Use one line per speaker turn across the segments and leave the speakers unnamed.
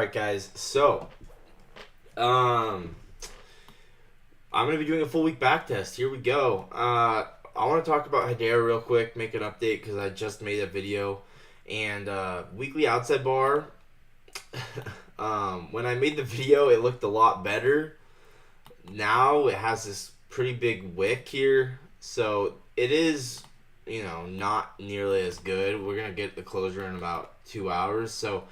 Alright guys, so I'm gonna be doing a full week back test. Here we go. I want to talk about Hedera real quick, make an update because I just made a video. And weekly outside bar, when I made the video it looked a lot better. Now it has this pretty big wick here, so it is, not nearly as good. We're gonna get the closure in about 2 hours, so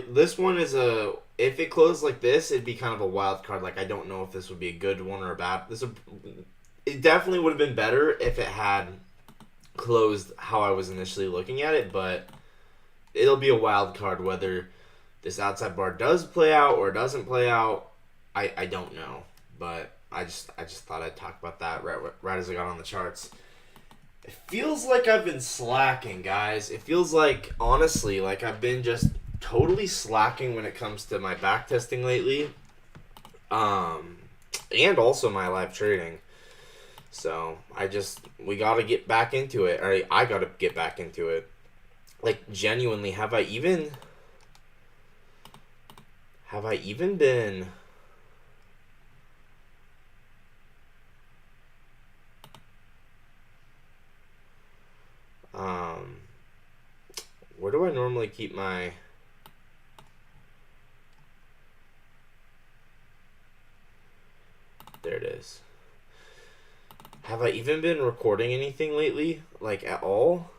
this one is if it closed like this, it'd be kind of a wild card. Like, I don't know if this would be a good one or a bad. It definitely would have been better if it had closed how I was initially looking at it, but it'll be a wild card whether this outside bar does play out or doesn't play out. I don't know, but I just thought I'd talk about that right as I got on the charts. It feels like I've been slacking, guys. It feels like, honestly, like I've been just totally slacking when it comes to my back testing lately, and also my live trading. So we gotta get back into it. Or I gotta get back into it. Like, genuinely, have I even been? Where do I normally keep my? There it is. Have I even been recording anything lately? Like, at all?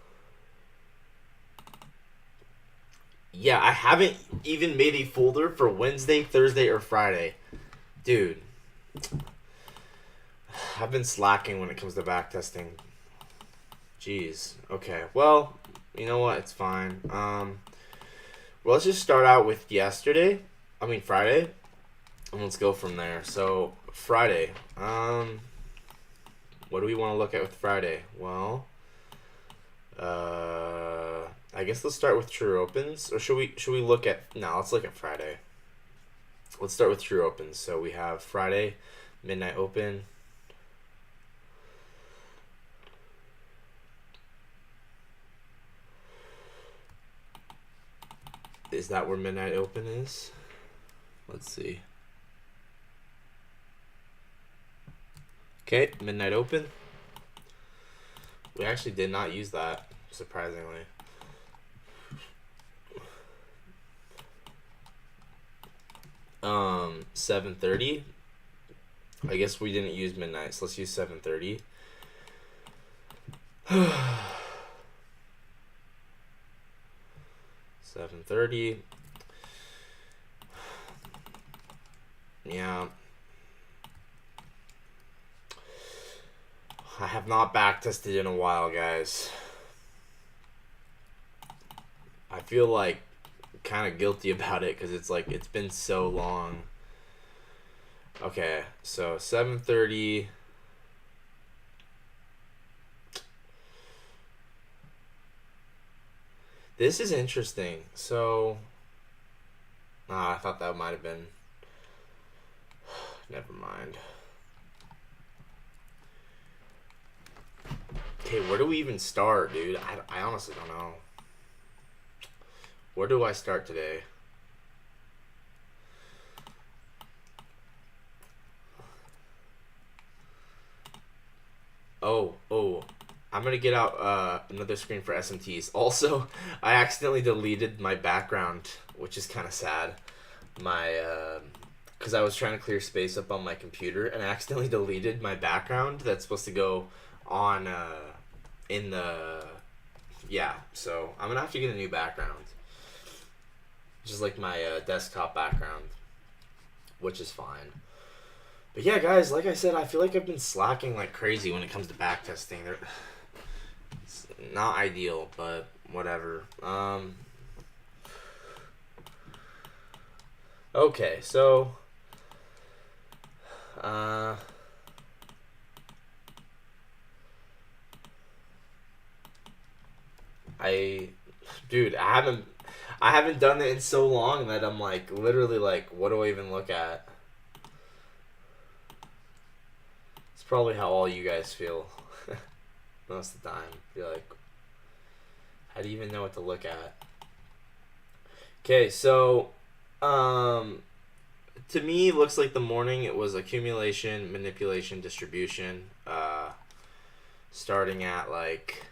Yeah, I haven't even made a folder for Wednesday, Thursday, or Friday. Dude. I've been slacking when it comes to backtesting. Jeez. Okay, well, you know what? It's fine. Well, let's just start out with Friday. And let's go from there. So, Friday. What do we want to look at with Friday? Well, I guess let's start with true opens, or should we look at? No, let's look at Friday. Let's start with true opens. So we have Friday, midnight open. Is that where midnight open is? Let's see. Okay, midnight open. We actually did not use that, surprisingly. Um, 7:30. I guess we didn't use midnight, so let's use 7:30. 7:30. Yeah. I have not backtested in a while, guys. I feel like kind of guilty about it because it's like it's been so long. Okay, so 7:30. This is interesting. So, I thought that might have been. Never mind. Okay, where do we even start, dude? I honestly don't know. Where do I start today? Oh, I'm gonna get out another screen for SMTs. Also, I accidentally deleted my background, which is kind of sad. Because I was trying to clear space up on my computer, and I accidentally deleted my background that's supposed to go on in the, yeah, so I'm gonna have to get a new background, just like my desktop background, which is fine. But yeah, guys, like I said, I feel like I've been slacking like crazy when it comes to backtesting. It's not ideal, but whatever. Okay, so dude, I haven't done it in so long that I'm like literally like, what do I even look at? It's probably how all you guys feel most of the time. You're like, how do you even know what to look at? Okay, so to me, looks like the morning it was accumulation, manipulation, distribution. Starting at like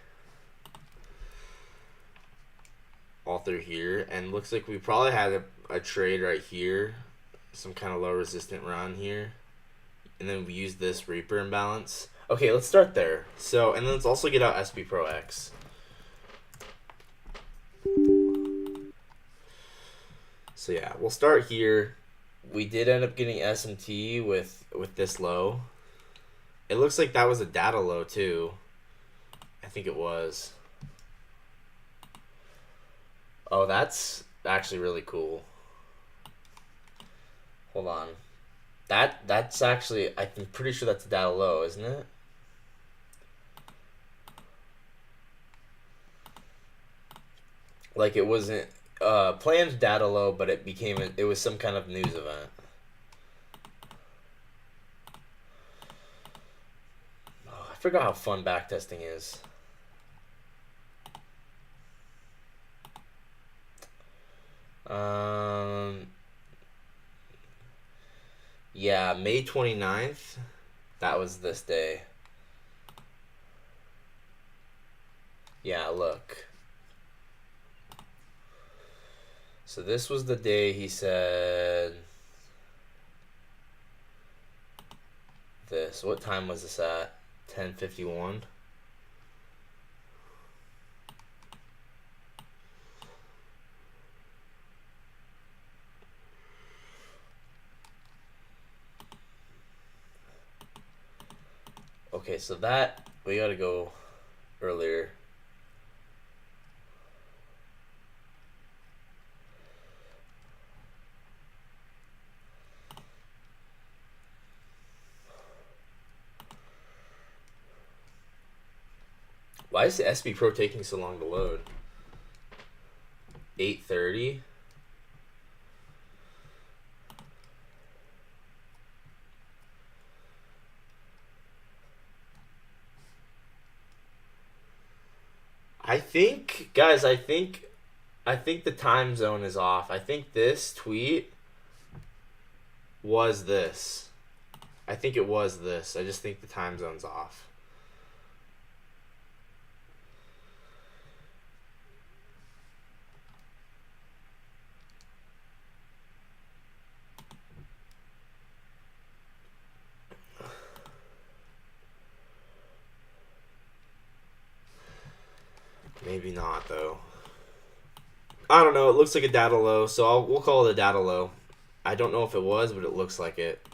all through here, and looks like we probably had a trade right here, some kind of low resistant run here, and then we use this Reaper imbalance. Okay, let's start there. So, and then let's also get out SB Pro X. So yeah, we'll start here. We did end up getting SMT with this low. It looks like that was a data low too. I think it was. Oh, that's actually really cool. Hold on. That's actually, I'm pretty sure that's a data low, isn't it? Like it wasn't planned data low, but it was some kind of news event. Oh, I forgot how fun backtesting is. Yeah, May 29th. That was this day. Yeah, look. So this was the day he said this. What time was this at? 10:51. Okay, so that we gotta go earlier. Why is the SB Pro taking so long to load? 8:30. I think, guys, I think the time zone is off. I think this tweet was this. I think it was this. I just think the time zone's off. Maybe not, though. I don't know. It looks like a data low, so we'll call it a data low. I don't know if it was, but it looks like it.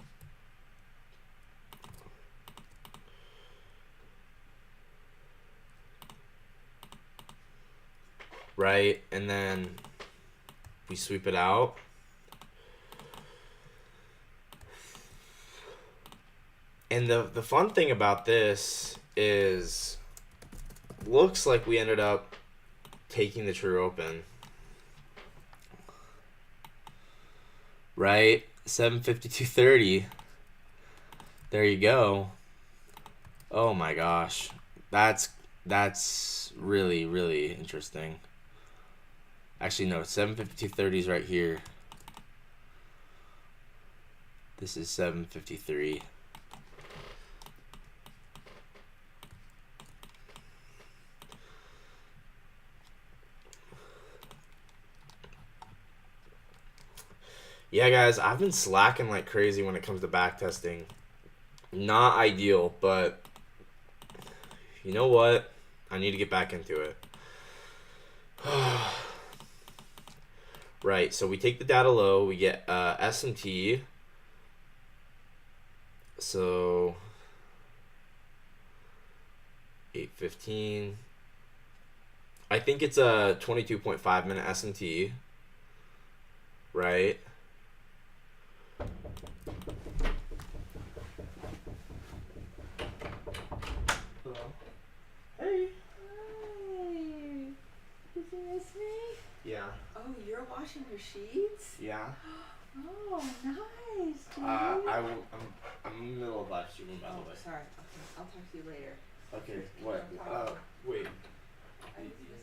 Right? And then we sweep it out. And the fun thing about this is looks like we ended up taking the true open. Right? 7:52:30. There you go. Oh my gosh. That's really, really interesting. Actually, no, 7:52:30 is right here. This is 7:53. Yeah, guys, I've been slacking like crazy when it comes to backtesting. Not ideal, but you know what? I need to get back into it. Right, so we take the data low, we get S&T. So 8:15. I think it's a 22.5 minute S&T. Right? Hello. Hey.
Hi. Did you miss me?
Yeah.
Oh, you're washing your sheets?
Yeah.
Oh, nice.
I'm in the middle of live streaming, by the way.
Sorry. Okay, I'll talk to you later.
Okay. What? Wait.
I was just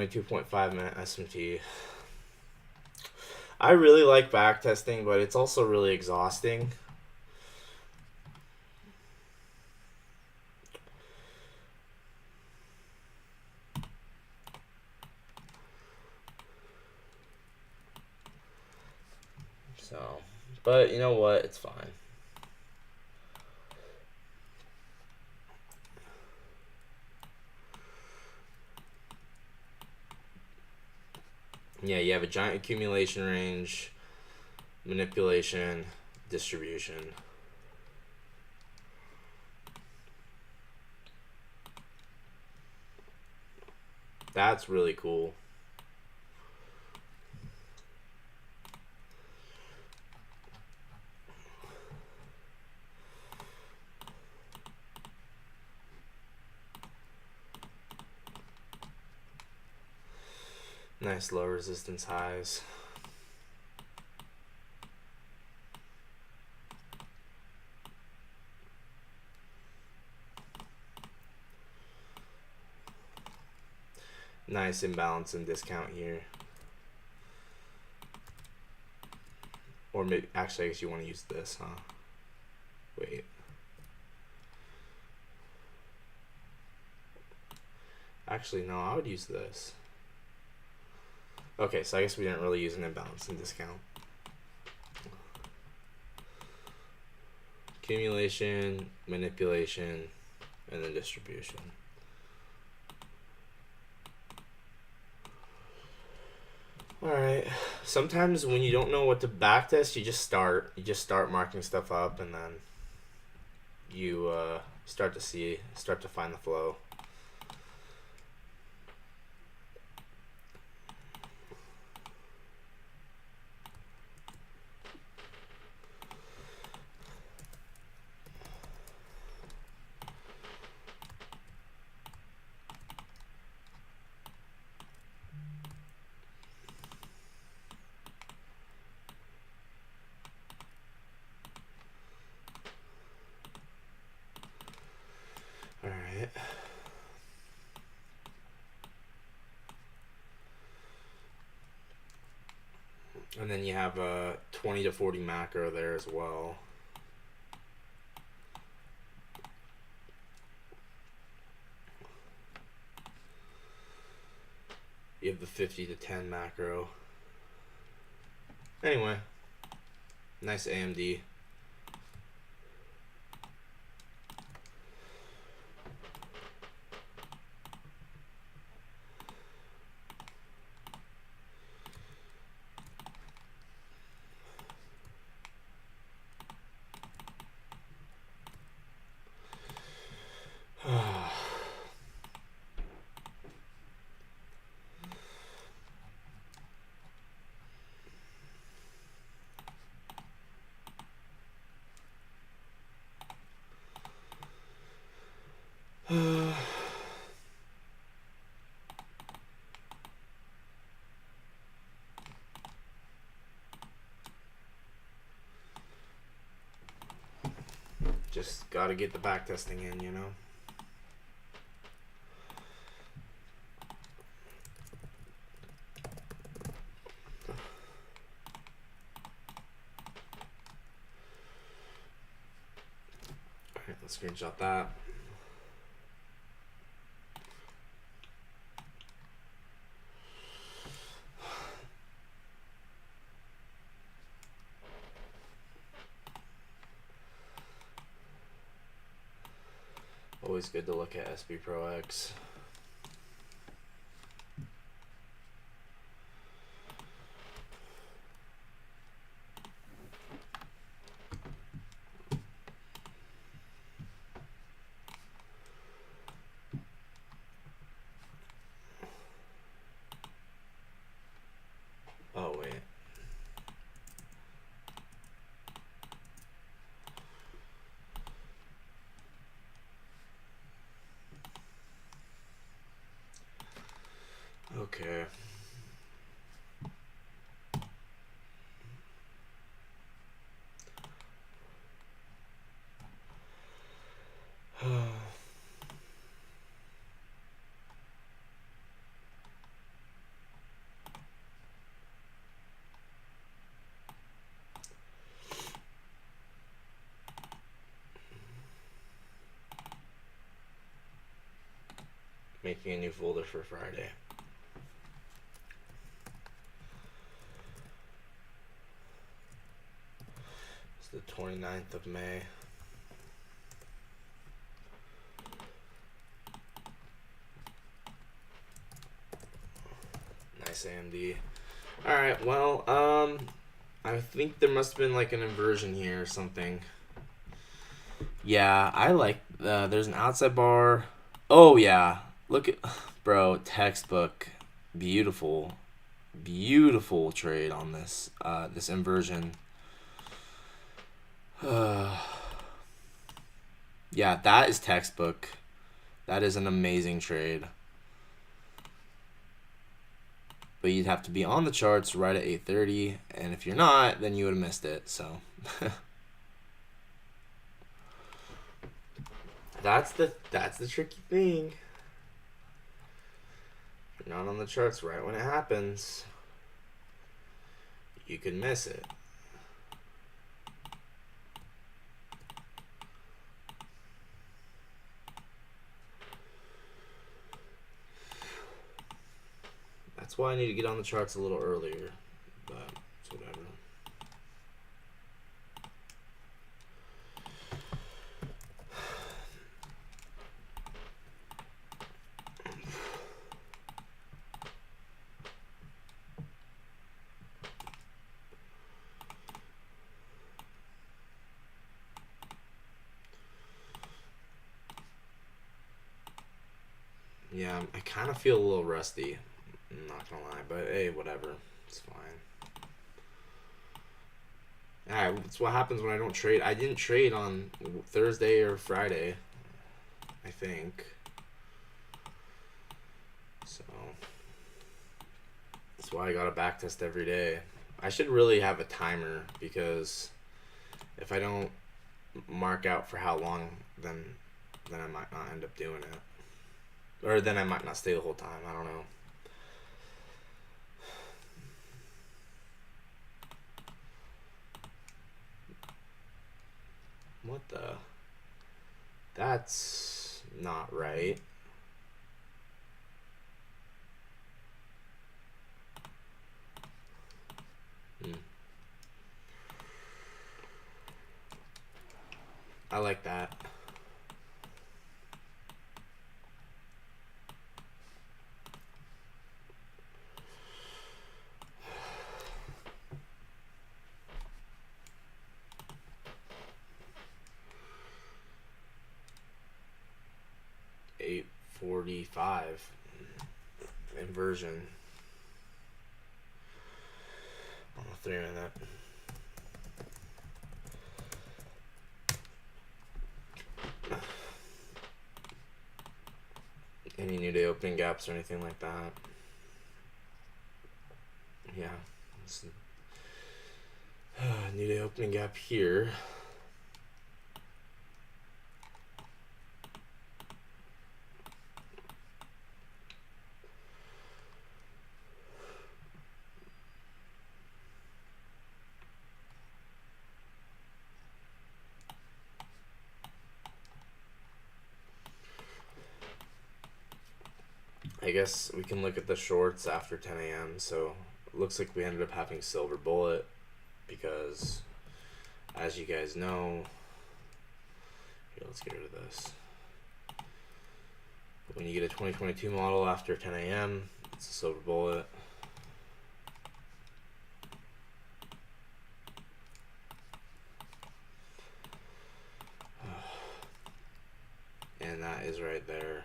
22.5-minute SMT. I really like backtesting, but it's also really exhausting. So, but you know what? It's fine. Yeah, you have a giant accumulation range, manipulation, distribution. That's really cool. Nice low resistance highs. Nice imbalance and discount here. Or maybe, actually, I guess you want to use this, huh? Wait. Actually, no, I would use this. Okay, so I guess we didn't really use an imbalance and discount. Accumulation, manipulation, and then distribution. Alright. Sometimes when you don't know what to backtest, you just start marking stuff up, and then you start to find the flow. Alright. And then you have a 20 to 40 macro there as well. You have the 50 to 10 macro. Anyway, nice AMD. Just gotta get the backtesting in, you know? Alright, let's screenshot that. Always good to look at SB Pro X. Oh, wait. making a new folder for Friday. It's the 29th of May. Nice AMD. Alright, well, I think there must have been like an inversion here or something. Yeah, I like, there's an outside bar. Oh, yeah. Look at, bro, textbook. Beautiful. Beautiful trade on this, this inversion. Yeah, that is textbook. That is an amazing trade. But you'd have to be on the charts right at 8:30, and if you're not, then you would have missed it. So that's the tricky thing. If you're not on the charts right when it happens, you could miss it. That's why I need to get on the charts a little earlier, but it's whatever. Yeah, I kind of feel a little rusty. I'm not gonna lie, but hey, whatever. It's fine. Yeah, that's what happens when I don't trade. I didn't trade on Thursday or Friday, I think. So that's why I got a backtest every day. I should really have a timer because if I don't mark out for how long, then I might not end up doing it. Or then I might not stay the whole time. I don't know. What the? That's not right. I like that. $8.45 inversion on the 3-minute. Any new day opening gaps or anything like that? Yeah. New day opening gap here. I guess we can look at the shorts after 10 a.m. So it looks like we ended up having silver bullet because, as you guys know, here, let's get rid of this. When you get a 2022 model after 10 a.m., it's a silver bullet. And that is right there.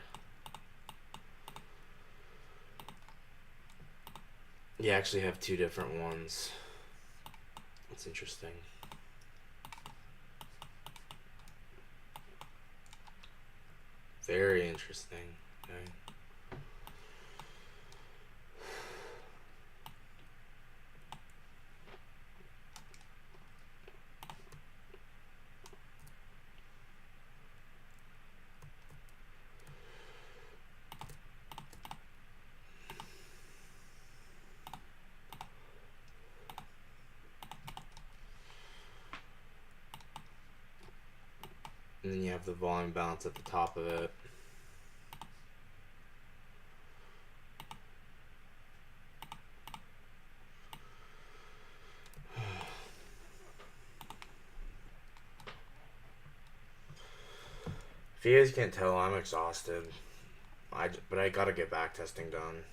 You actually have two different ones. That's interesting. Very interesting. Okay. And then you have the volume balance at the top of it. If you guys can't tell, I'm exhausted. But I gotta get back testing done.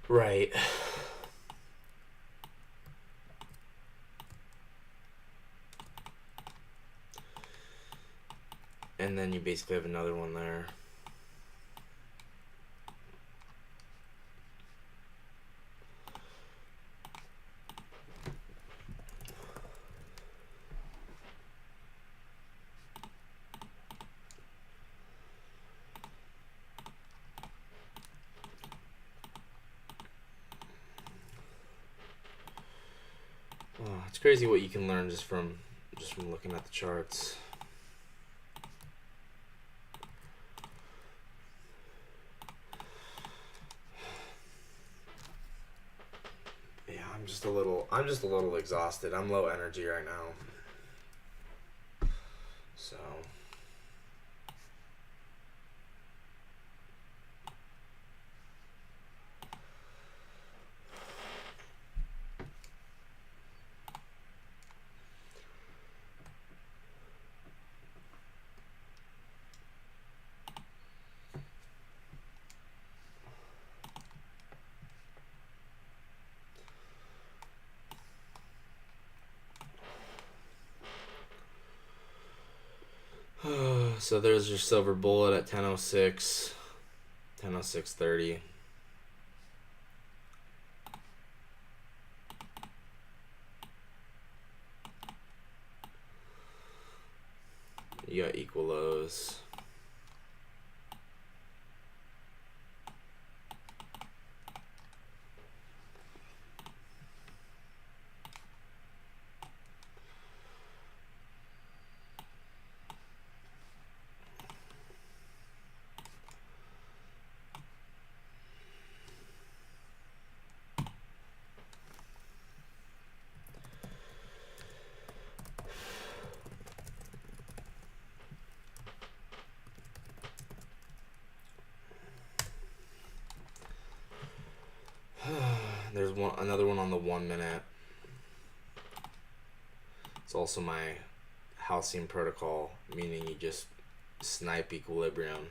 Right. And then you basically have another one there. Oh, it's crazy what you can learn just from looking at the charts. Yeah, I'm just a little exhausted. I'm low energy right now. So so there's your silver bullet at 10:06, 10:06:30. You got equal lows. There's another one on the 1 minute. It's also my Halcyon protocol, meaning you just snipe equilibrium.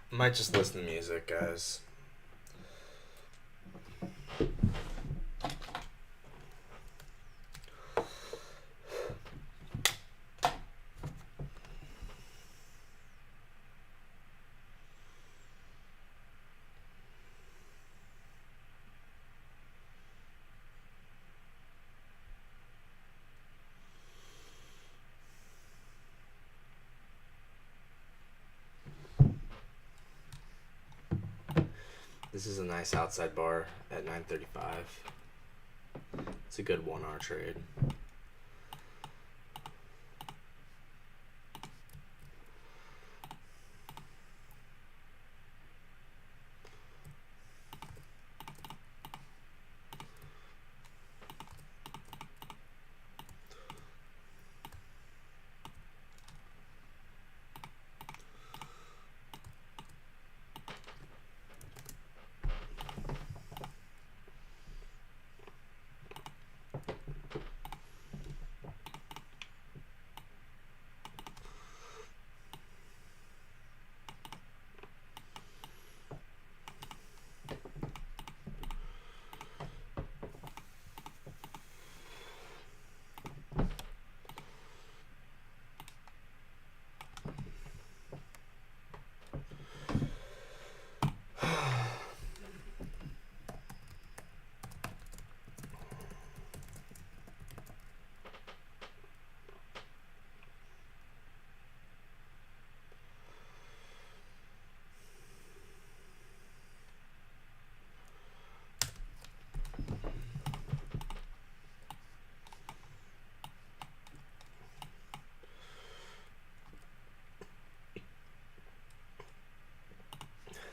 Might just listen to music, guys. This is a nice outside bar at 9:35. It's a good 1 hour trade.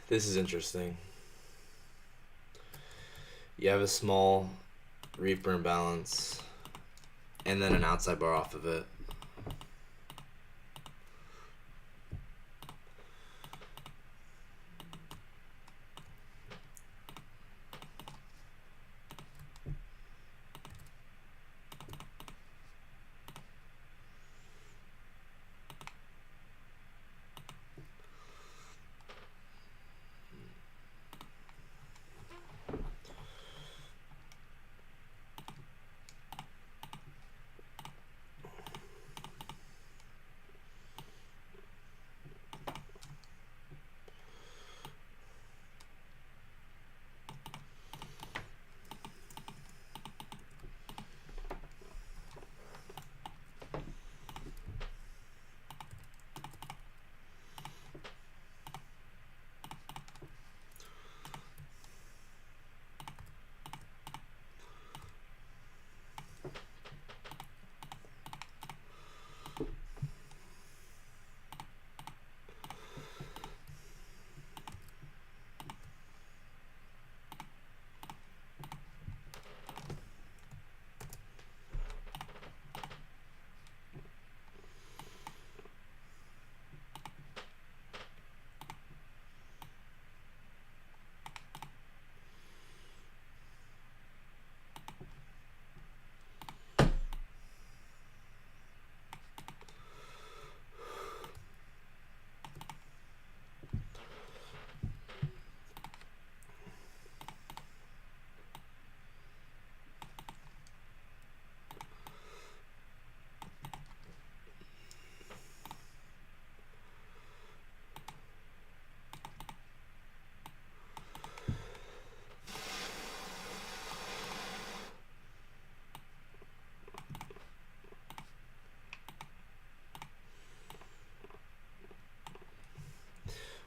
This is interesting. You have a small Reaper imbalance, and then an outside bar off of it.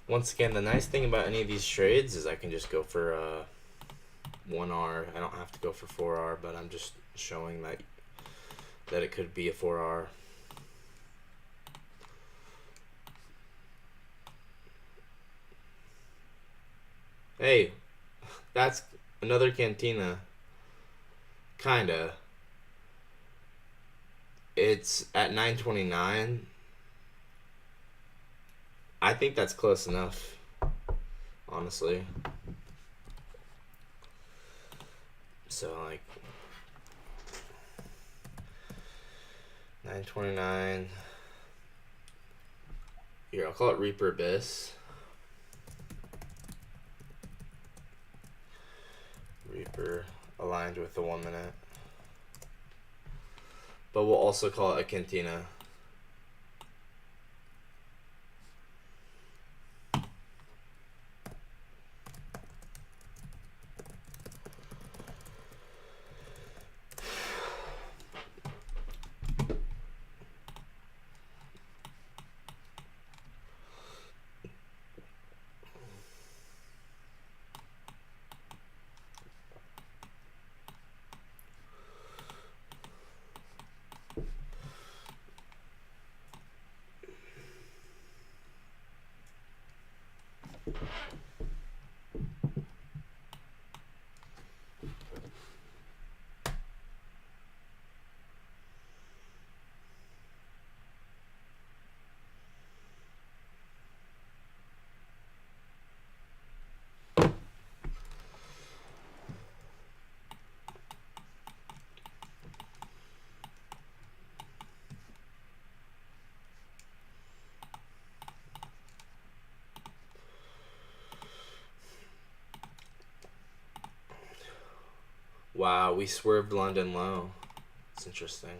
Once again, the nice thing about any of these trades is I can just go for 1R. I don't have to go for 4R, but I'm just showing that it could be a 4R. Hey, that's another Cantina. Kinda. It's at 929. I think that's close enough, honestly. So, like, 929. Here, I'll call it Reaper Abyss. Reaper aligned with the 1 minute. But we'll also call it a Cantina. Wow, we swerved London low. It's interesting.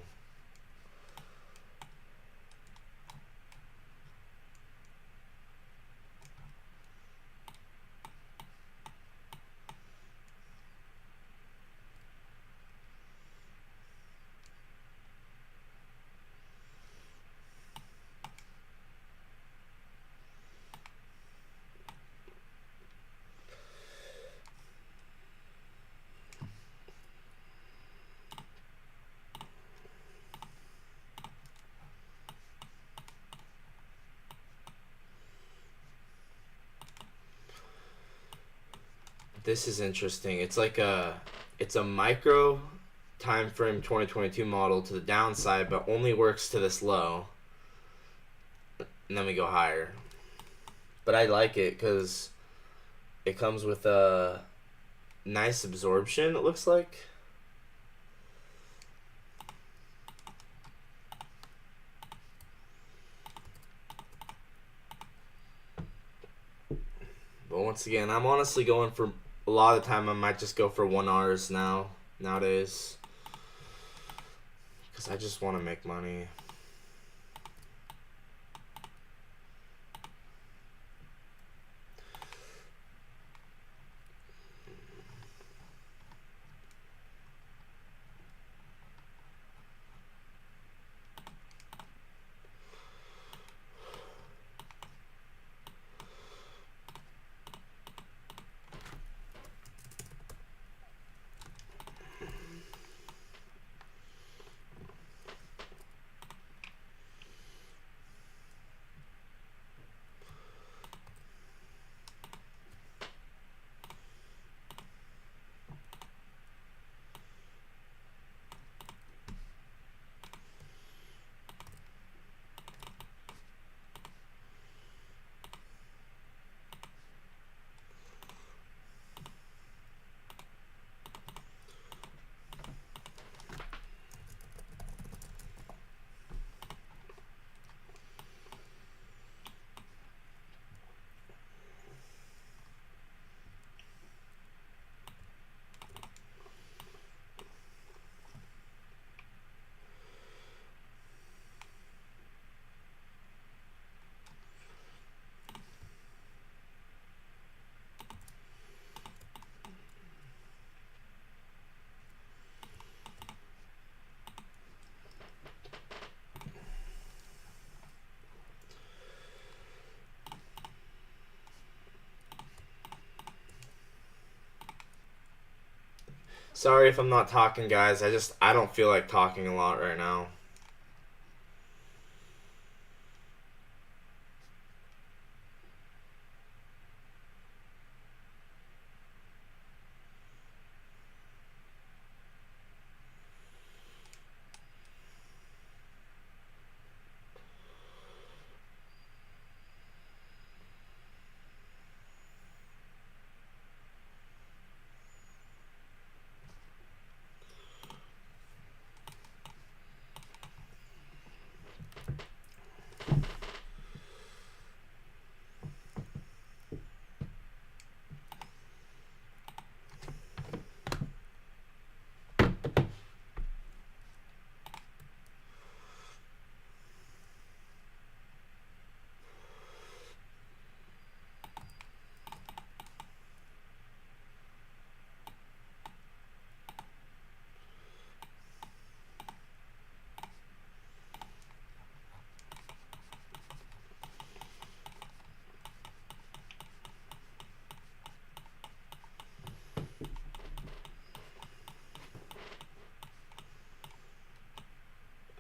This is interesting. It's a micro time frame 2022 model to the downside, but only works to this low. And then we go higher. But I like it because it comes with a nice absorption, it looks like. But once again, I'm honestly going for a lot of the time. I might just go for 1Rs nowadays, because I just want to make money. Sorry if I'm not talking, guys. I don't feel like talking a lot right now.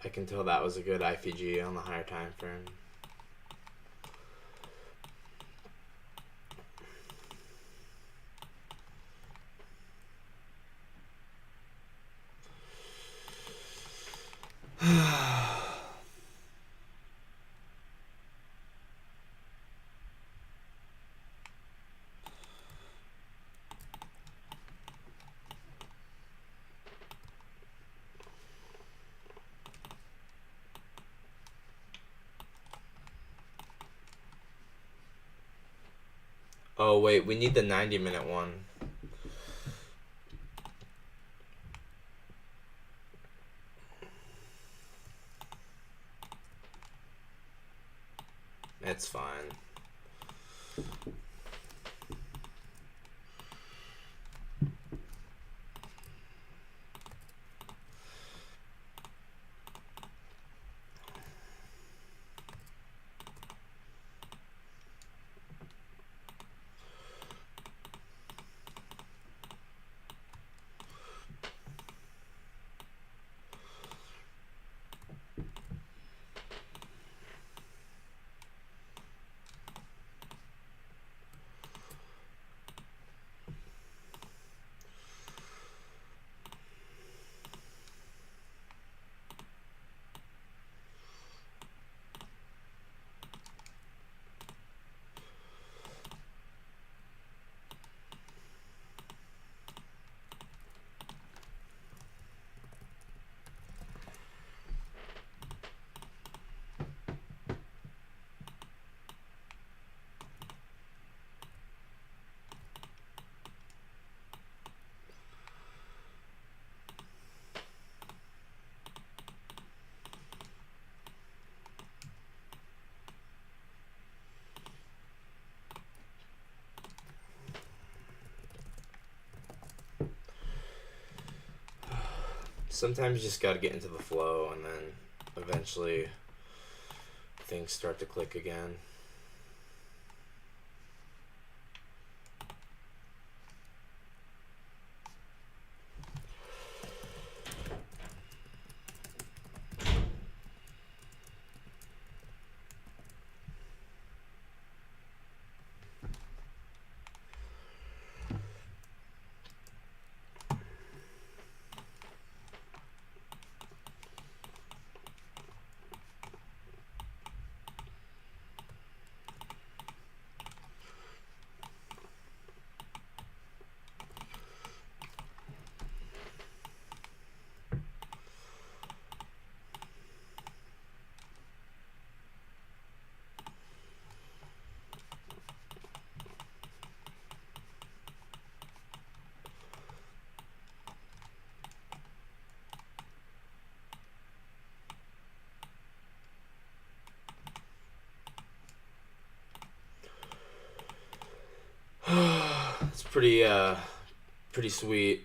I can tell that was a good IPG on the higher time frame. Oh wait, we need the 90-minute one. It's fine. sometimes you just got to get into the flow, and then eventually things start to click again. It's pretty sweet.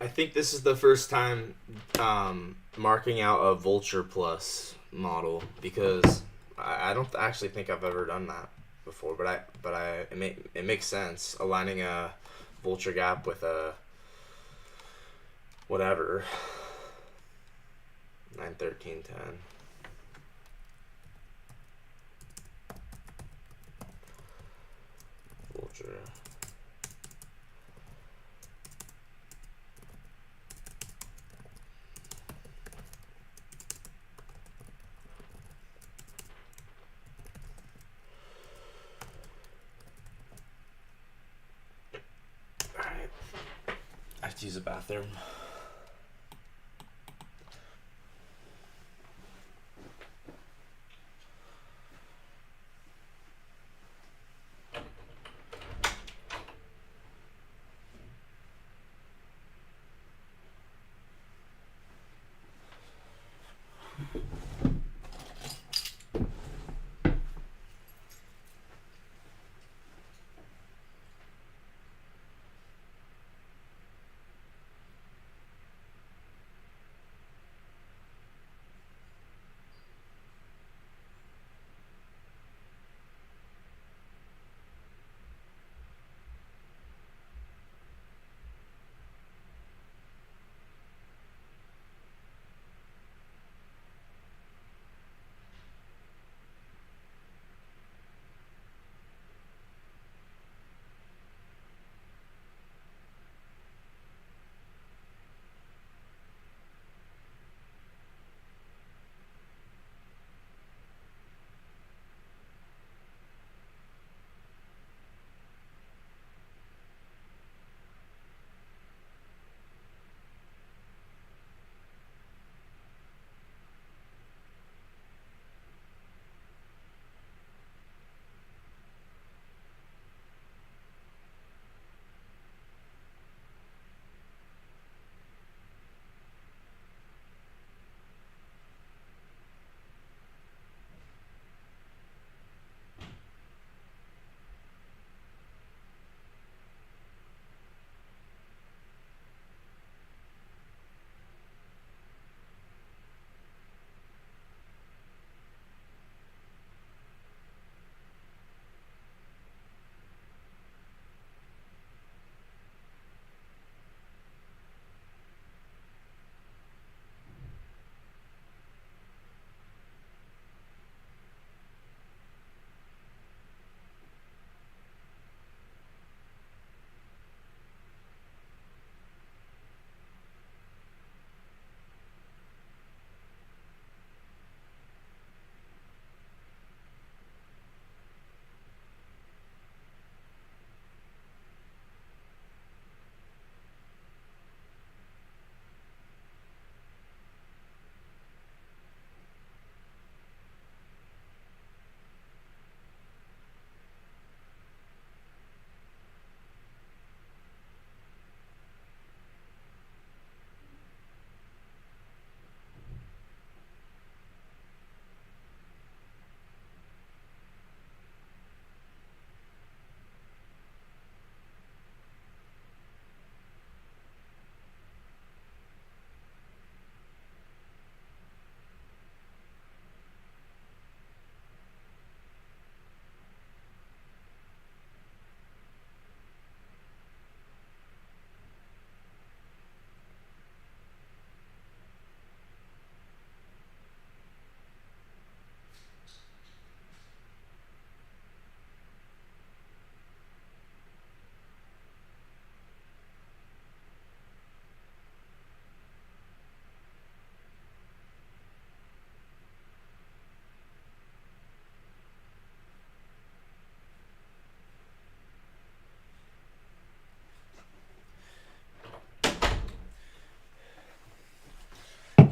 I think this is the first time marking out a Vulture Plus model, because I don't actually think I've ever done that before, but it makes sense aligning a Vulture gap with a whatever 91310. Vulture. I have to use the bathroom.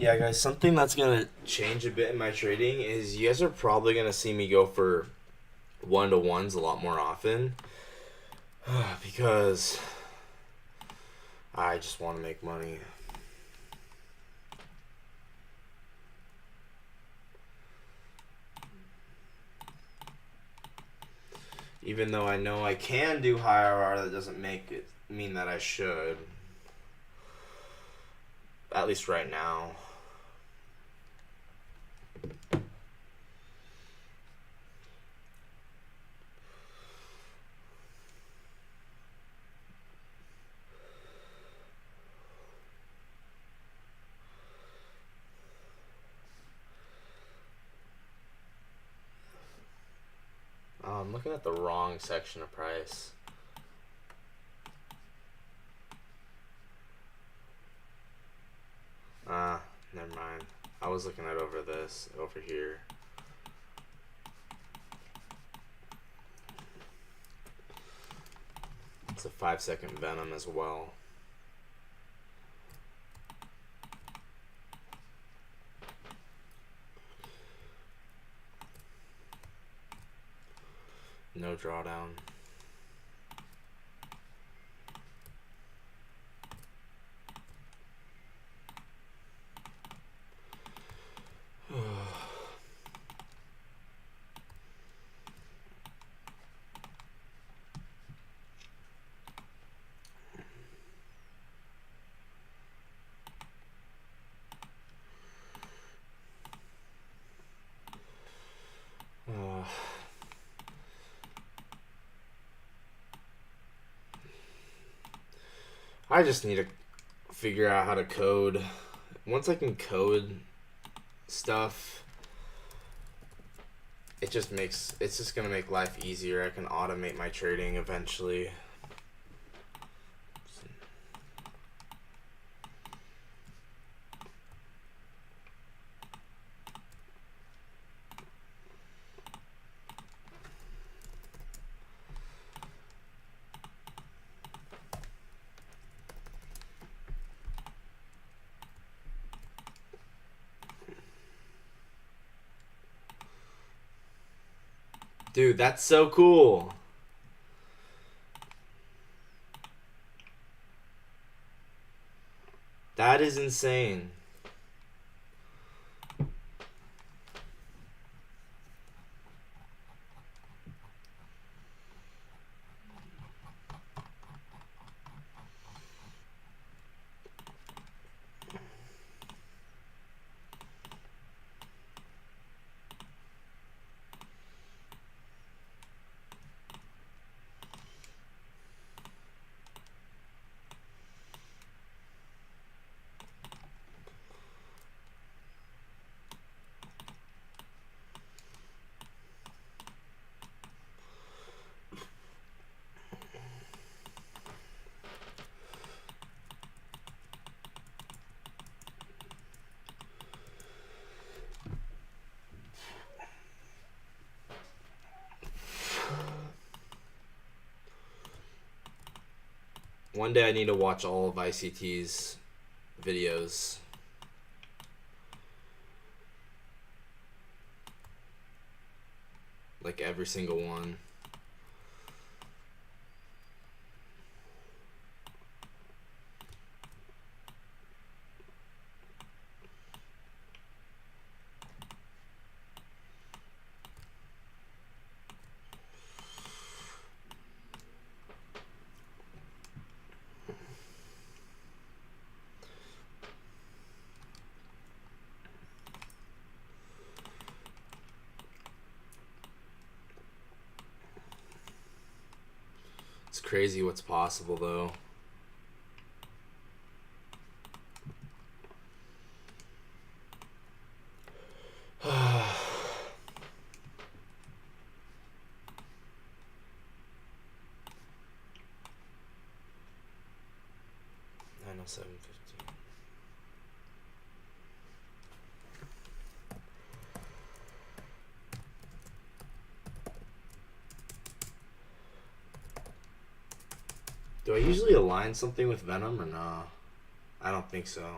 Yeah, guys, something that's gonna change a bit in my trading is you guys are probably gonna see me go for 1-to-1s a lot more often because I just want to make money. Even though I know I can do high IRR, that doesn't make it mean that I should. At least right now. Oh, I'm looking at the wrong section of price. Never mind. I was looking at over here. It's a 5-second Venom as well. No drawdown. I just need to figure out how to code. Once I can code stuff, it's just gonna make life easier. I can automate my trading eventually. Dude, that's so cool. That is insane. One day I need to watch all of ICT's videos. Like every single one. It's crazy what's possible though. I know 7:15. Do I usually align something with Venom or nah? I don't think so.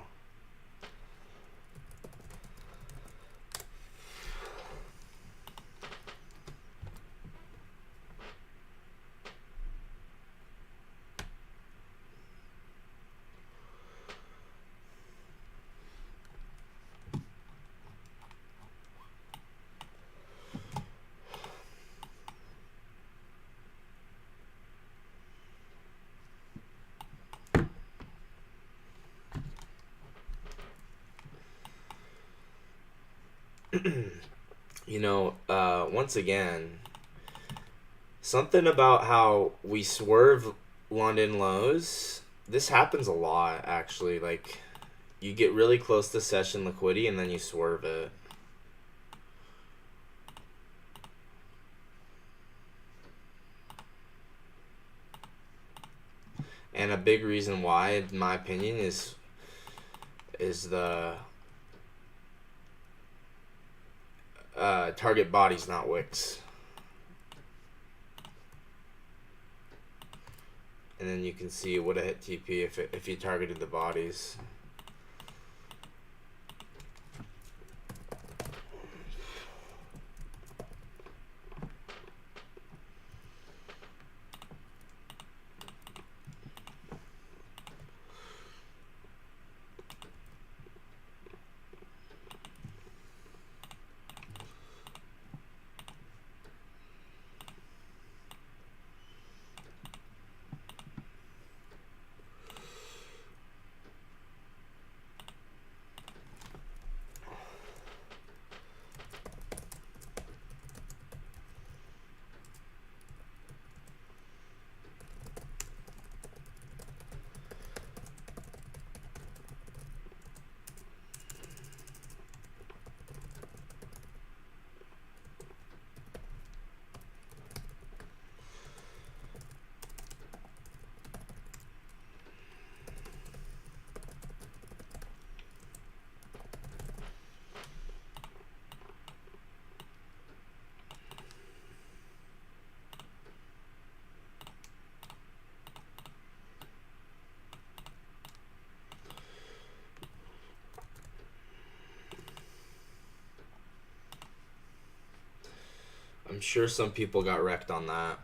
Once again, something about how we swerve London lows. This happens a lot, actually. Like, you get really close to session liquidity and then you swerve it. And a big reason why, in my opinion, is the target bodies, not wicks. And then you can see it would have hit TP if you targeted the bodies. I'm sure some people got wrecked on that.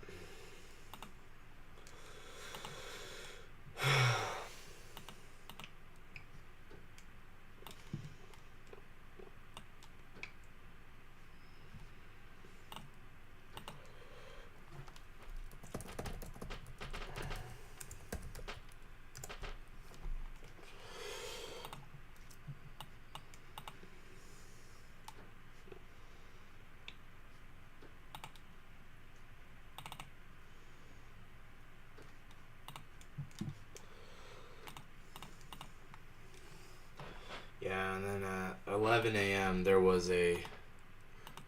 Yeah, and then at 11 a.m. there was a...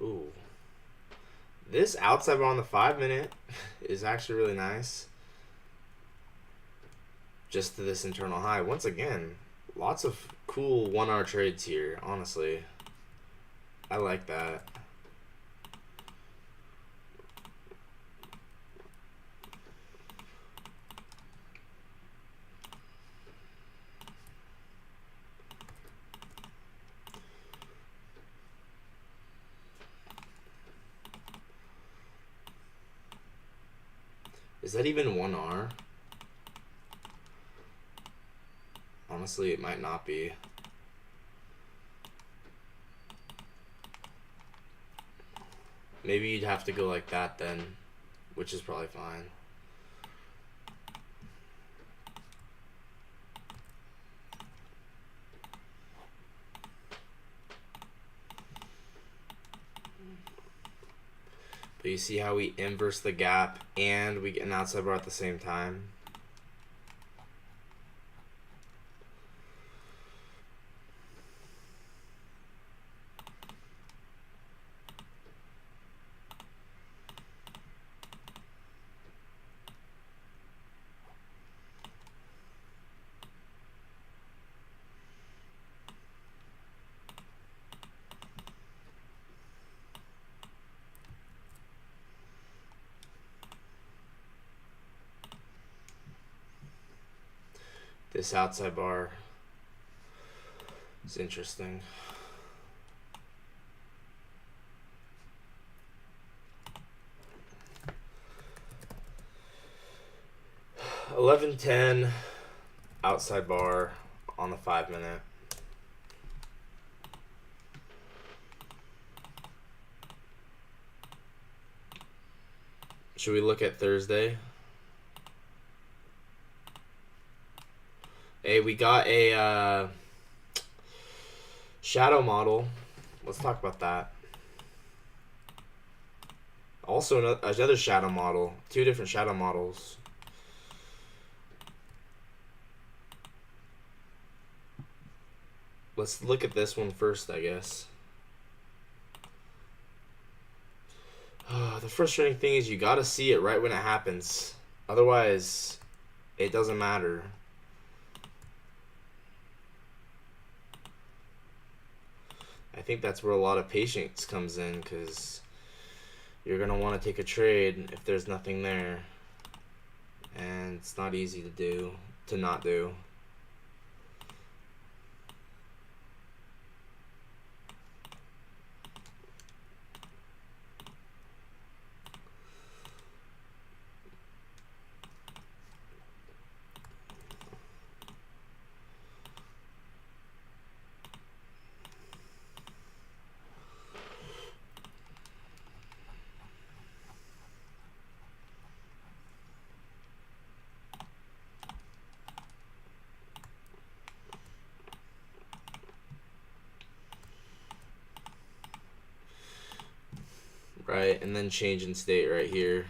Ooh. This outside bar on the 5-minute is actually really nice. Just to this internal high. Once again, lots of cool 1-hour trades here, honestly. I like that. Is that even 1R? Honestly, it might not be. Maybe you'd have to go like that then, which is probably fine. But you see how we inverse the gap and we get an outside bar at the same time? This outside bar is interesting. $11.10 outside bar on the 5-minute. Should we look at Thursday? Hey, we got a shadow model let's talk about that. Also, another shadow model. Two different shadow models. Let's look at this one first, I guess. The frustrating thing is you gotta see it right when it happens. Otherwise, it doesn't matter. I think that's where a lot of patience comes in, because you're going to want to take a trade if there's nothing there. And it's not easy to not do. Right, and then change in state right here.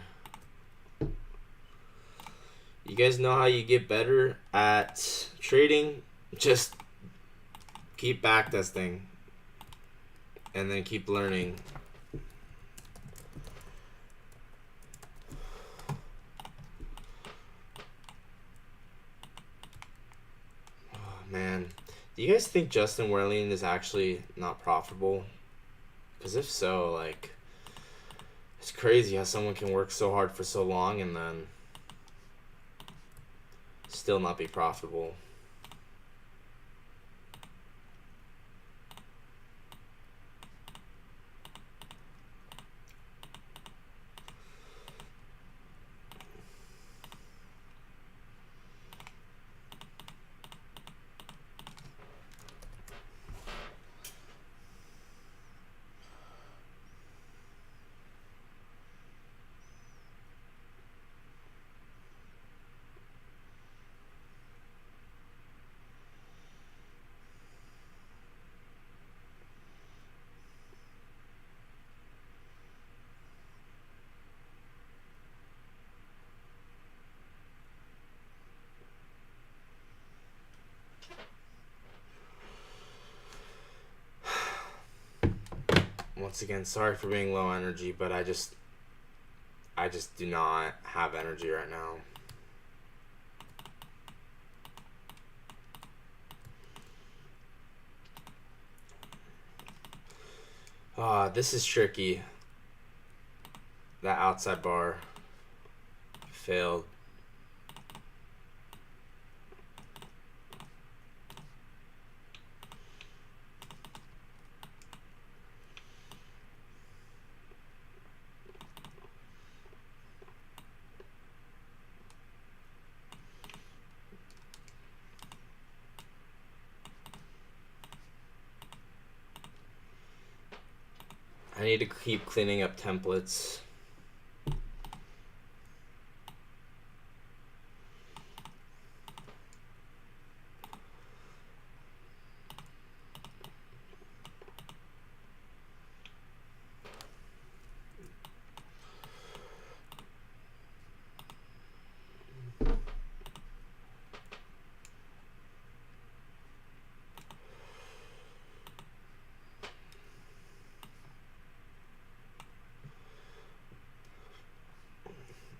You guys know how you get better at trading? Just keep backtesting and then keep learning. Oh, man. Do you guys think Justin Werling is actually not profitable? Because if so, like, it's crazy how someone can work so hard for so long and then still not be profitable. Once again, sorry for being low energy, but I just do not have energy right now. This is tricky. That outside bar failed. I need to keep cleaning up templates.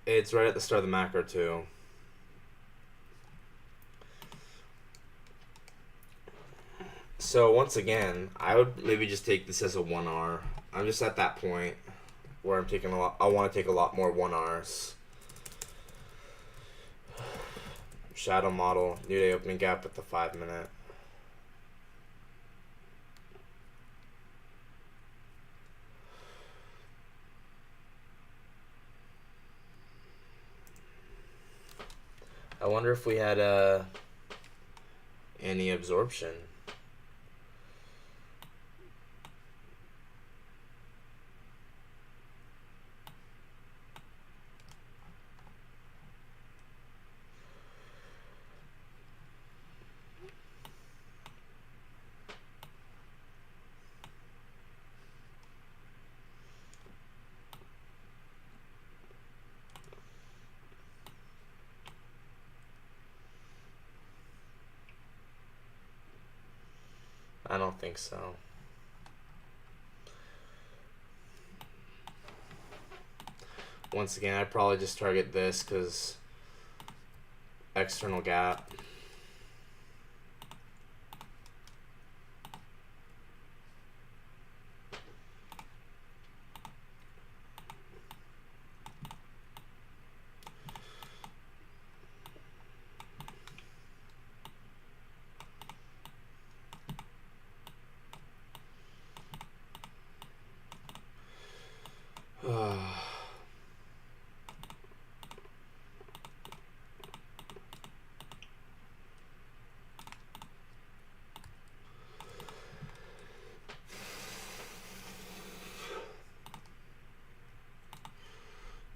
It's right at the start of the macro too. So once again, I would maybe just take this as a 1R. I'm just at that point where I'm taking a lot. I want to take a lot more 1Rs. Shadow model, new day opening gap at the 5-minute. I wonder if we had any absorption. I don't think so. Once again, I'd probably just target this because external gap.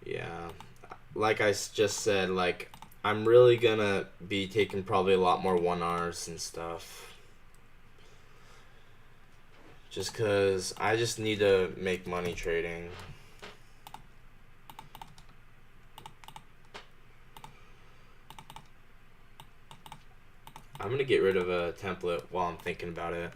Yeah, like I just said, like I'm really gonna be taking probably a lot more 1Rs and stuff. Just cause I just need to make money trading. I'm gonna get rid of a template while I'm thinking about it.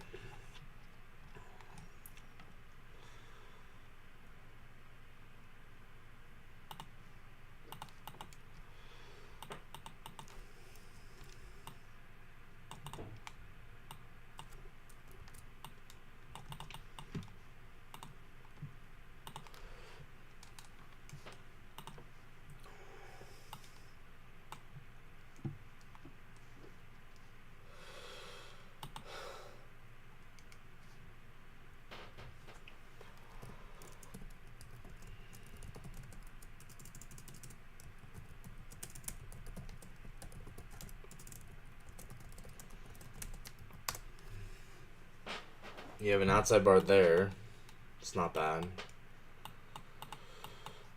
You have an outside bar there. It's not bad.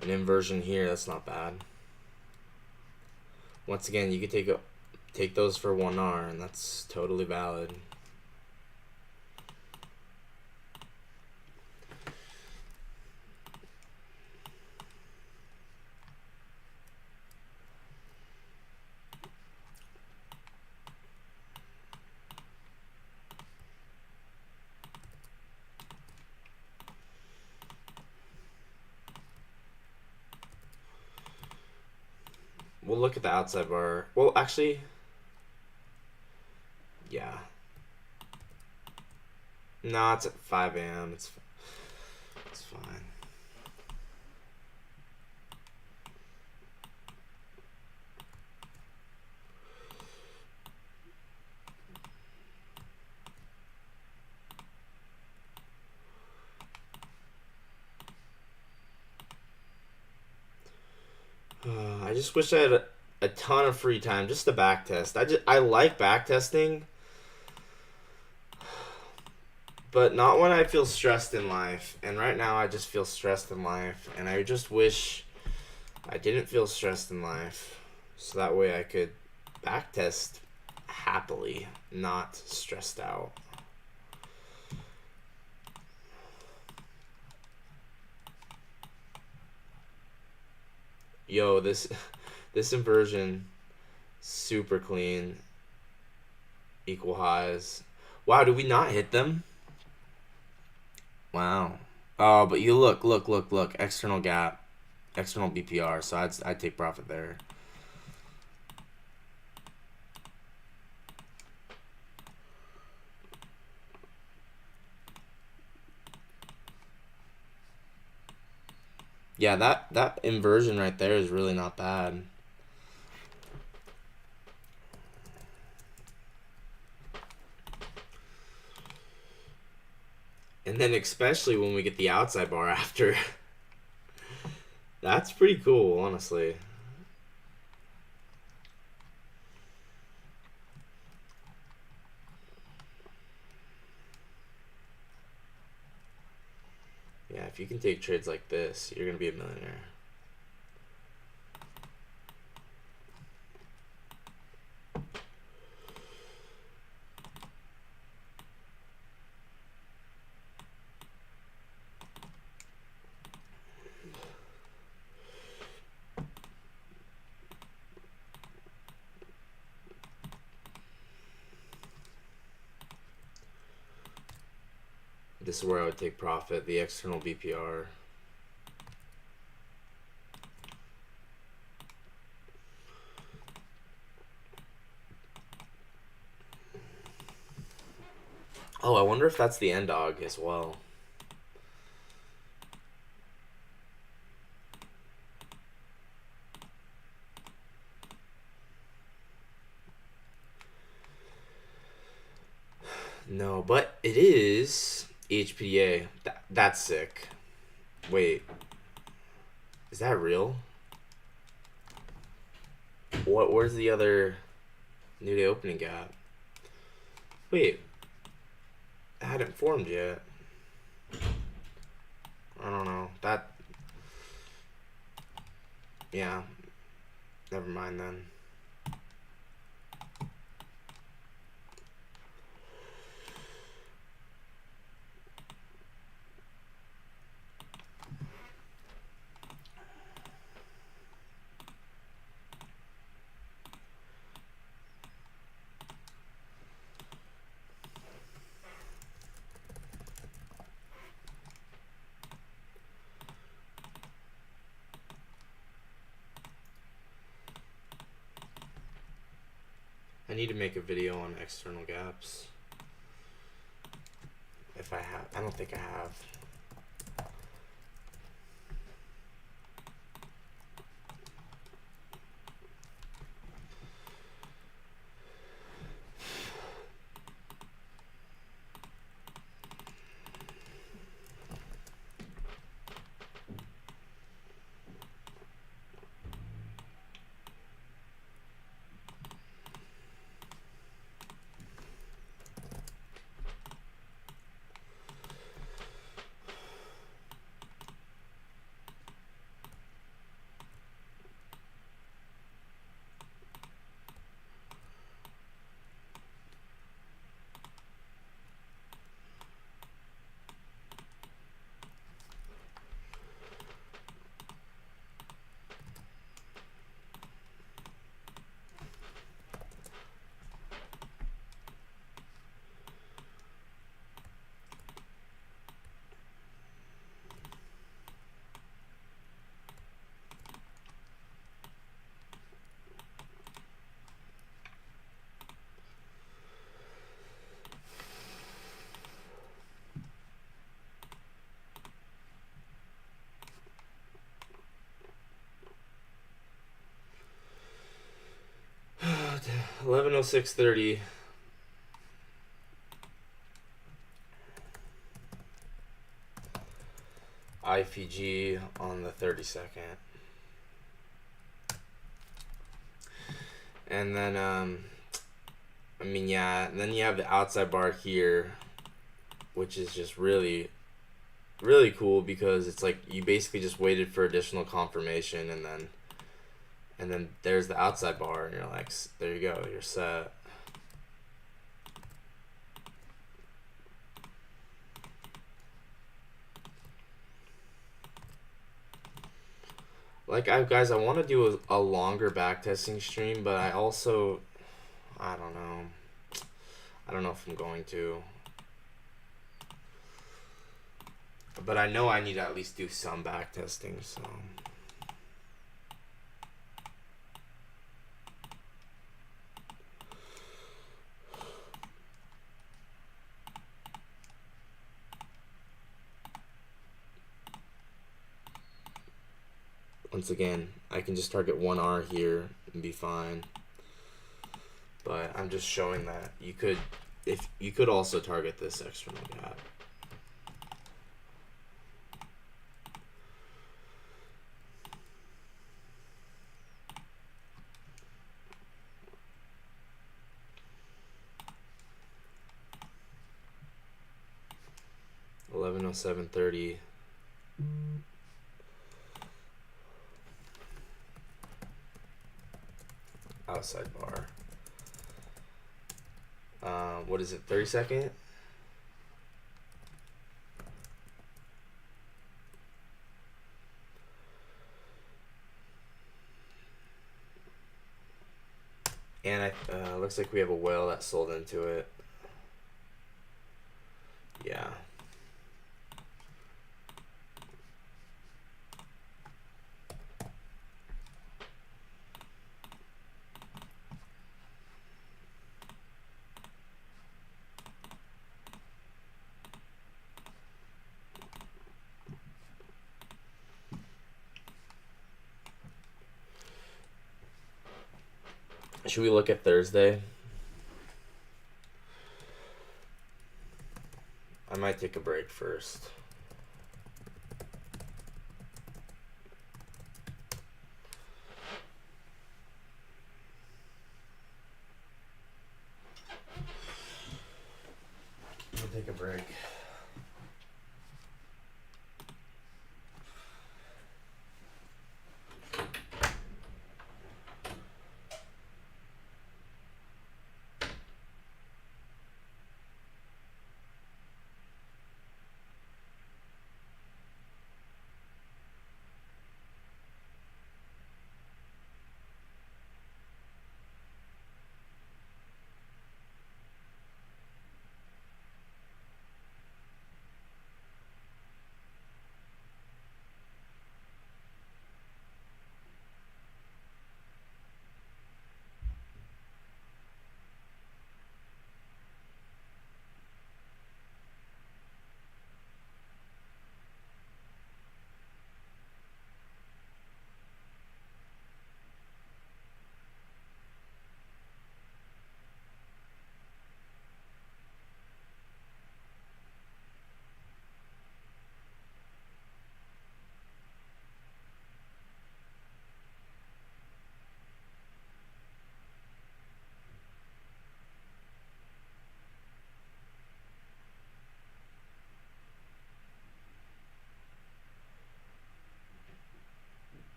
An inversion here. That's not bad. Once again, you could take those for 1R, and that's totally valid. We'll look at the outside bar. Well, actually, yeah. No, it's at 5 a.m. It's fine. I just wish I had a ton of free time just to backtest. I like backtesting, but not when I feel stressed in life. And right now, I just feel stressed in life, and I just wish I didn't feel stressed in life, so that way I could backtest happily, not stressed out. Yo, this inversion, super clean. Equal highs. Wow, did we not hit them? Wow. Oh, but you look. External gap, external BPR. So I'd take profit there. Yeah, that inversion right there is really not bad. And then especially when we get the outside bar after. That's pretty cool, honestly. Yeah, if you can take trades like this, you're gonna be a millionaire. This is where I would take profit, the external BPR. Oh, I wonder if that's the end dog as well. No, but it is HPA. That's sick. Wait, is that real? Where's the other new day opening gap? Wait, it hadn't formed yet. I don't know. Yeah, never mind then. I need to make a video on external gaps. If I have, I don't think I have. $11:06:30. IPG on the 32nd. And then, I mean, yeah, and then you have the outside bar here, which is just really, really cool because it's like you basically just waited for additional confirmation and then there's the outside bar and you're like, there you go, you're set. Like, guys, I want to do a longer backtesting stream, but I also, I don't know. I don't know if I'm going to. But I know I need to at least do some backtesting, so. Once again, I can just target 1R here and be fine. But I'm just showing that you could also target this external gap. $11:07:30. Outside bar. What is it? 32nd. And looks like we have a whale that sold into it. Yeah. Should we look at Thursday? I might take a break first. We'll take a break.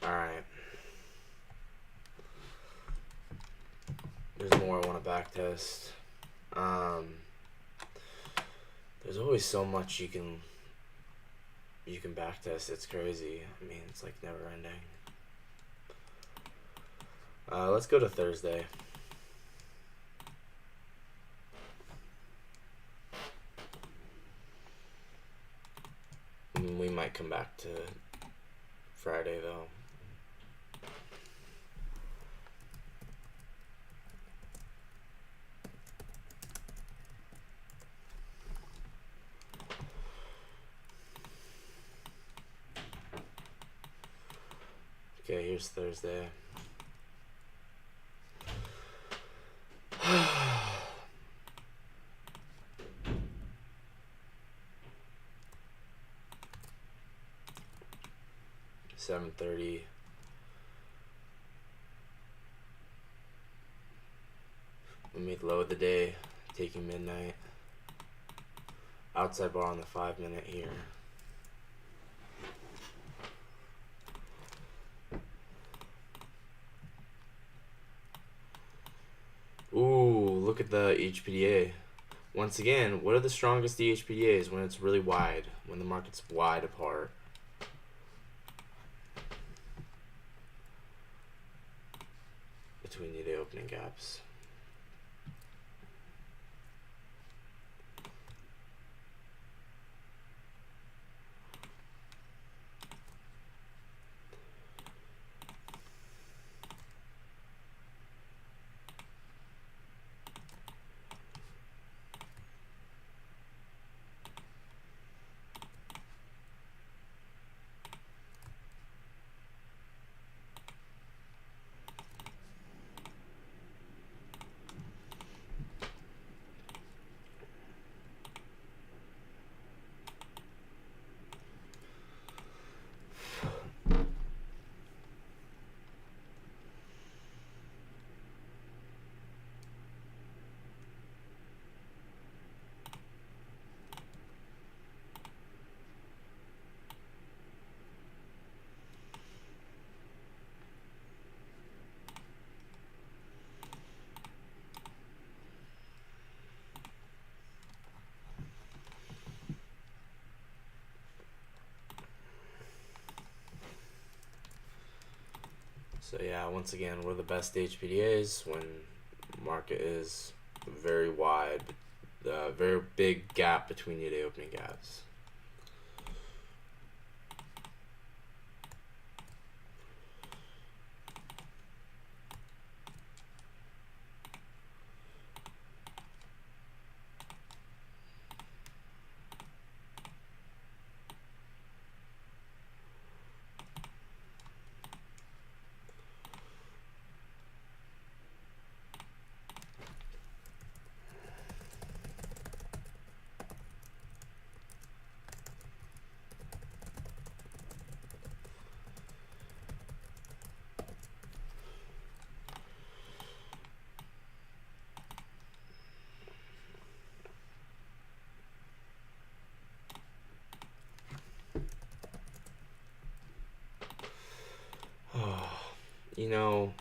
Alright. There's more I want to backtest. There's always so much you can backtest. It's crazy. I mean, it's like never ending. Let's go to Thursday. We might come back to Friday though. Okay, here's Thursday. $7:30. We made low of the day, taking midnight. Outside bar on the 5-minute here. Ooh, look at the HPDA. Once again, what are the strongest HPDAs? When it's really wide, when the market's wide apart. Between the opening gaps. So yeah, once again, we're the best HPDAs when market is very wide, very big gap between the opening gaps. You know,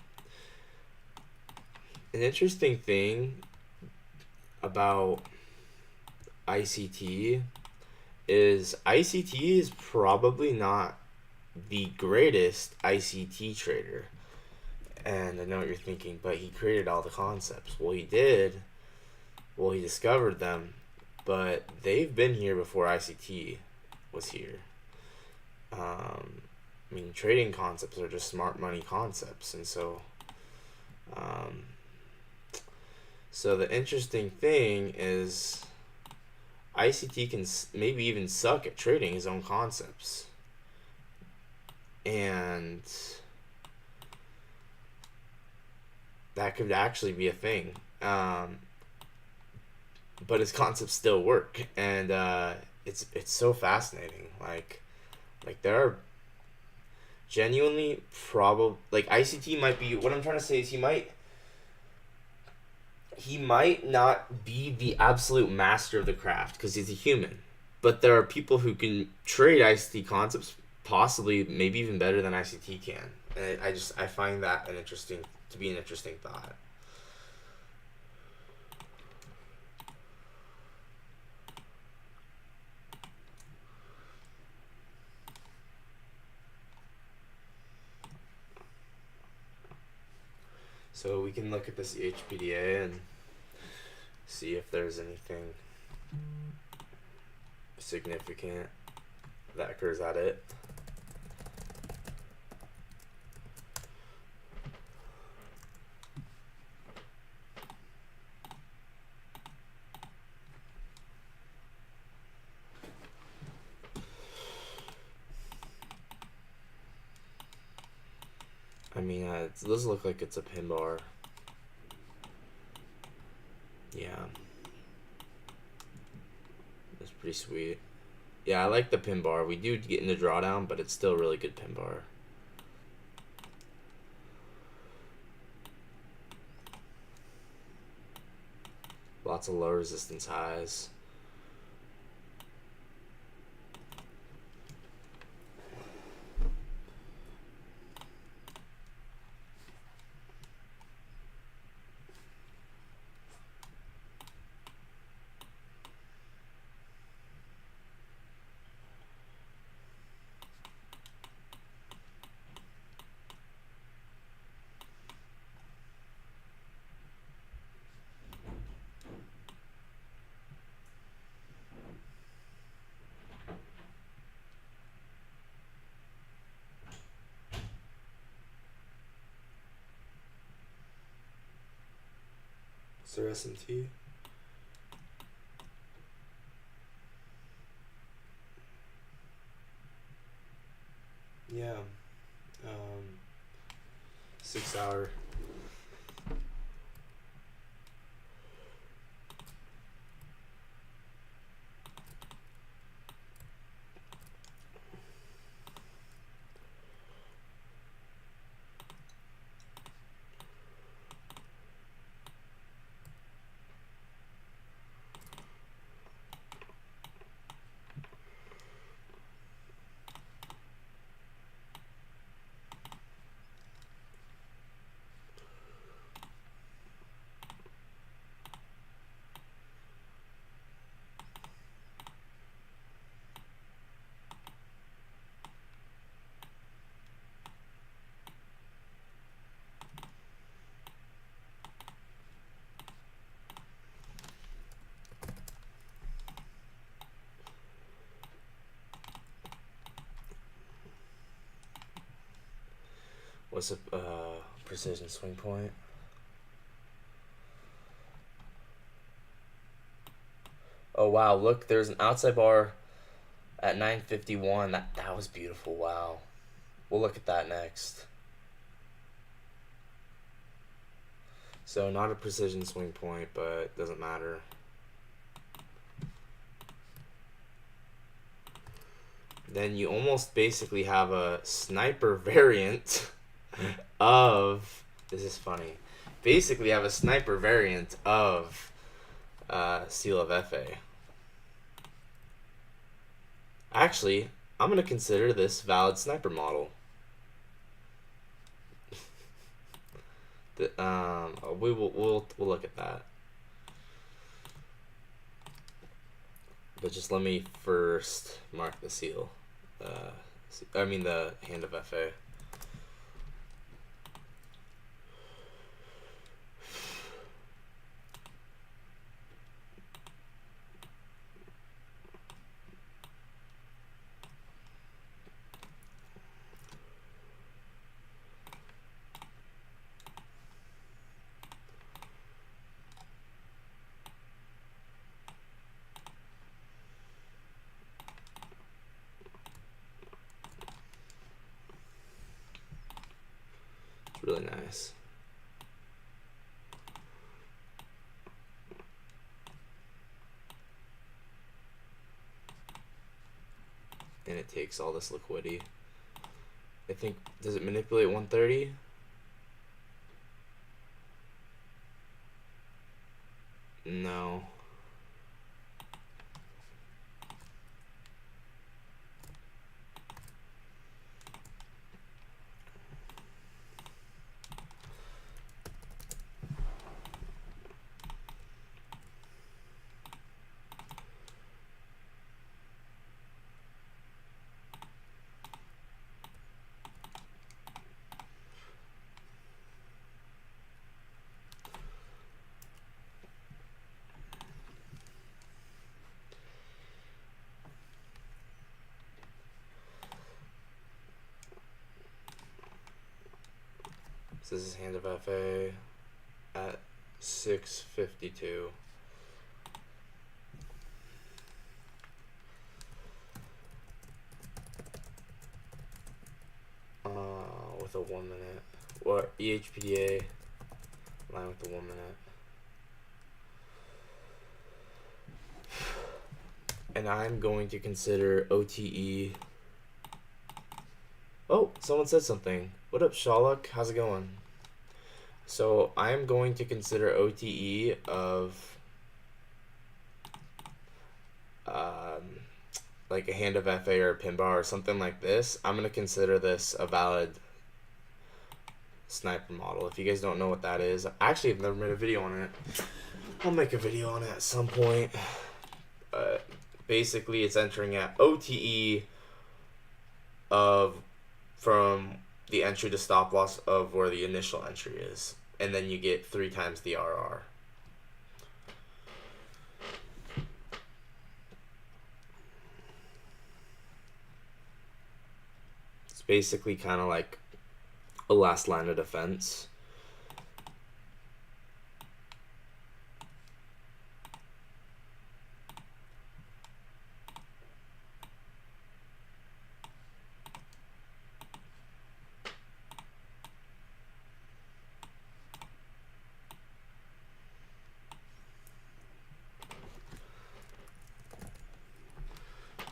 an interesting thing about ICT is probably not the greatest ICT trader. And I know what you're thinking, but he created all the concepts. Well, he did. Well, he discovered them, but they've been here before ICT was here. I mean, trading concepts are just smart money concepts, and um, so the interesting thing is ICT can maybe even suck at trading his own concepts, and that could actually be a thing. But his concepts still work, and it's so fascinating. Like there are genuinely probably like ICT might be what I'm trying to say is he might not be the absolute master of the craft because he's a human, but there are people who can trade ICT concepts possibly maybe even better than ICT can, and I find that an interesting thought. So we can look at this HPDA and see if there's anything significant that occurs at it. I mean, it does look like it's a pin bar. Yeah. That's pretty sweet. Yeah, I like the pin bar. We do get into drawdown, but it's still a really good pin bar. Lots of low resistance highs. Sir S&T. Yeah. 6 hour. What's a precision swing point? Oh wow, look, there's an outside bar at 951. That was beautiful. Wow. We'll look at that next. So not a precision swing point, but doesn't matter. Then you almost basically have a sniper variant of, this is funny, basically have a sniper variant of Seal of FA. Actually, I'm going to consider this valid sniper model. We'll look at that. But just let me first mark the seal. The Hand of FA. It's really nice. And it takes all this liquidity. I think, does it manipulate 130? No. So this is Hand of FA at 652. With a 1 minute. Or EHPDA line with the 1 minute. And I'm going to consider OTE. Oh, someone said something. What up, Shaluk? How's it going? So I'm going to consider OTE of like a Hand of FA or a pin bar or something like this. I'm going to consider this a valid sniper model. If you guys don't know what that is, actually I've never made a video on it. I'll make a video on it at some point. Basically it's entering at OTE of from the entry to stop loss of where the initial entry is, and then you get 3 times the RR. It's basically kind of like a last line of defense.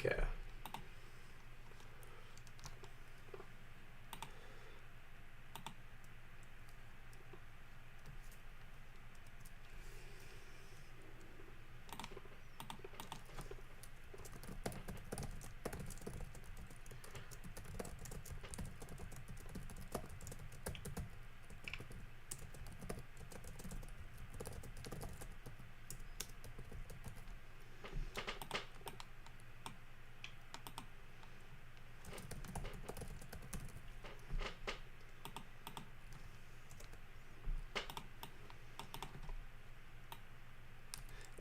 Okay.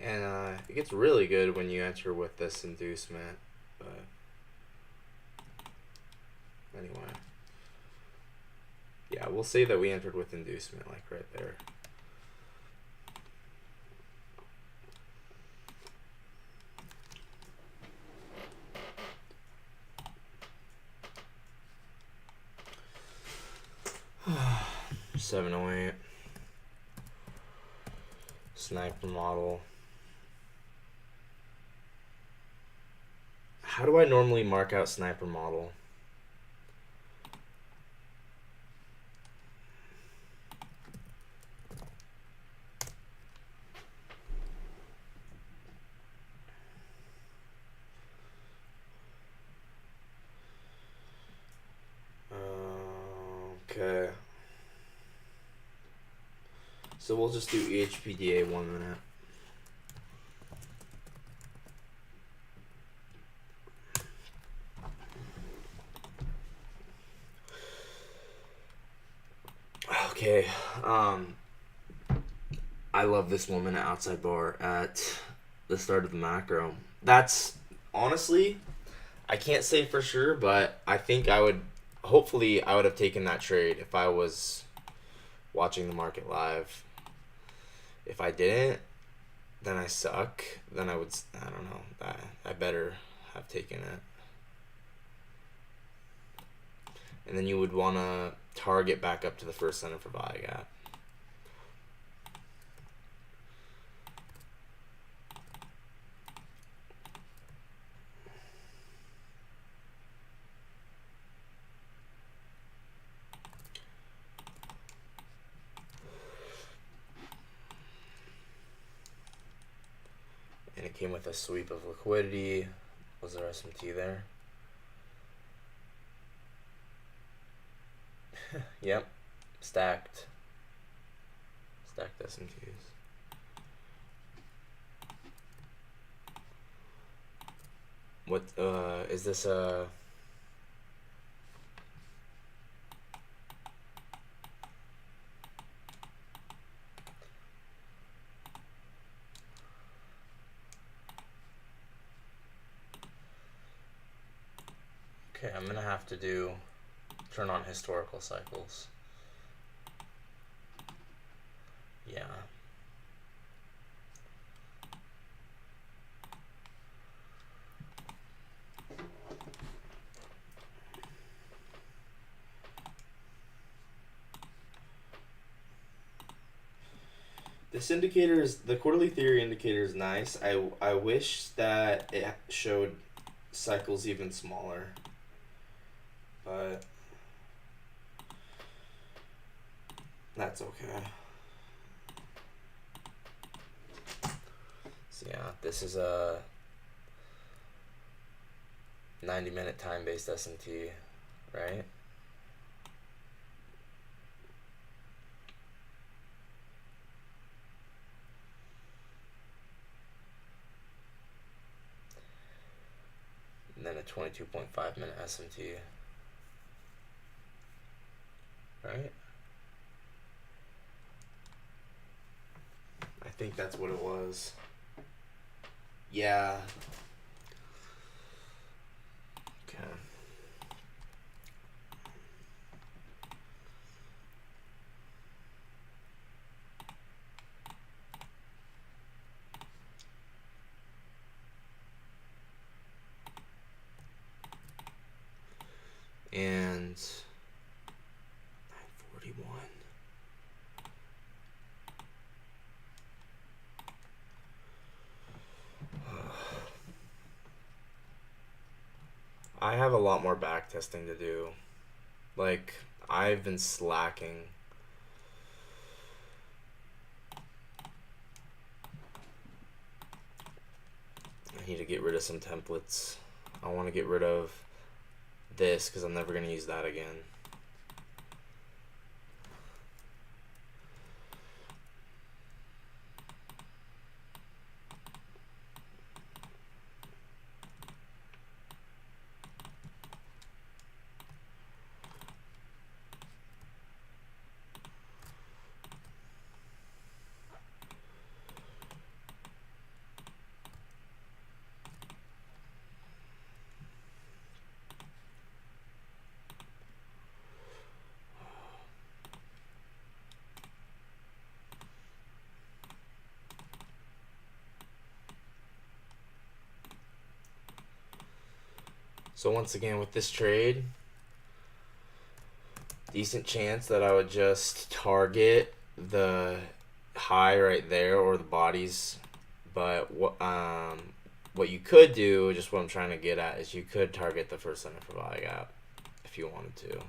And it gets really good when you enter with this inducement, but anyway, yeah. we'll say that we entered with inducement, like right there. $708. Sniper model. How do I normally mark out sniper model? Okay. So we'll just do EHPDA 1 minute. Okay. I love this 1 minute outside bar at the start of the macro. That's honestly, I can't say for sure, but I think I would. Hopefully, I would have taken that trade if I was watching the market live. If I didn't, then I suck. Then I would. I don't know. I better have taken it. And then you would want to target back up to the first center for buy gap. And it came with a sweep of liquidity. Was there SMT there? Yep. Stacked SMTs. What is this Okay, I'm gonna have to turn on historical cycles. Yeah. This indicator is, the quarterly theory indicator is nice. I wish that it showed cycles even smaller. But that's okay. So yeah, this is a 90-minute time-based SMT, right? And then a 22.5-minute SMT, right? I think that's what it was. Yeah. Okay. And 941. I have a lot more back testing to do. Like, I've been slacking. I need to get rid of some templates. I want to get rid of this because I'm never going to use that again. So once again with this trade, decent chance that I would just target the high right there or the bodies. But what you could do, just what I'm trying to get at, is you could target the first center for value gap if you wanted to.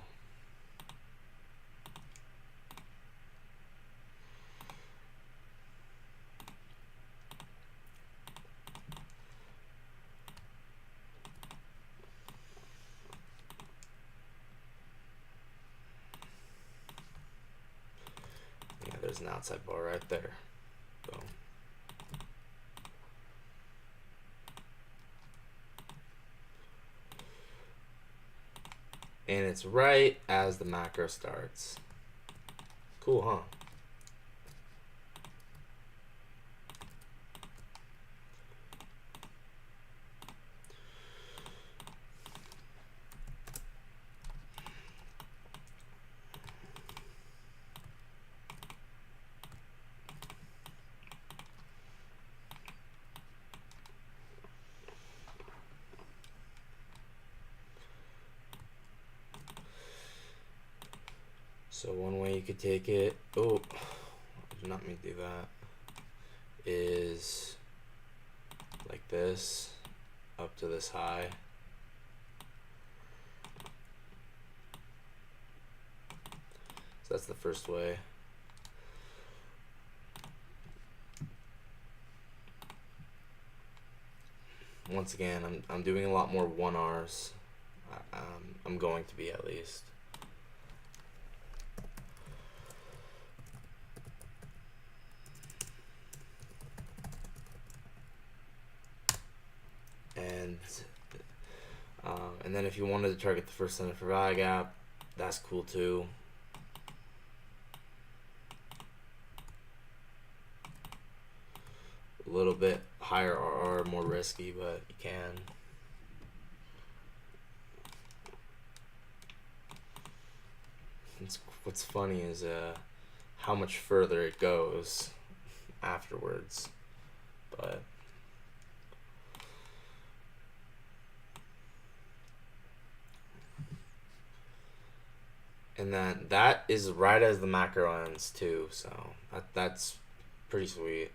Yeah, there's an outside bar right there. Boom. And it's right as the macro starts. Cool, huh? So one way you could take it, oh, I did not mean to do that, is like this, up to this high. So that's the first way. Once again, I'm doing a lot more 1Rs. I'm going to be at least. And then if you wanted to target the first center for value gap, that's cool too. A little bit higher RR, more risky, but you can. What's funny is how much further it goes afterwards, but and then that is right as the macro ends too, so that's pretty sweet.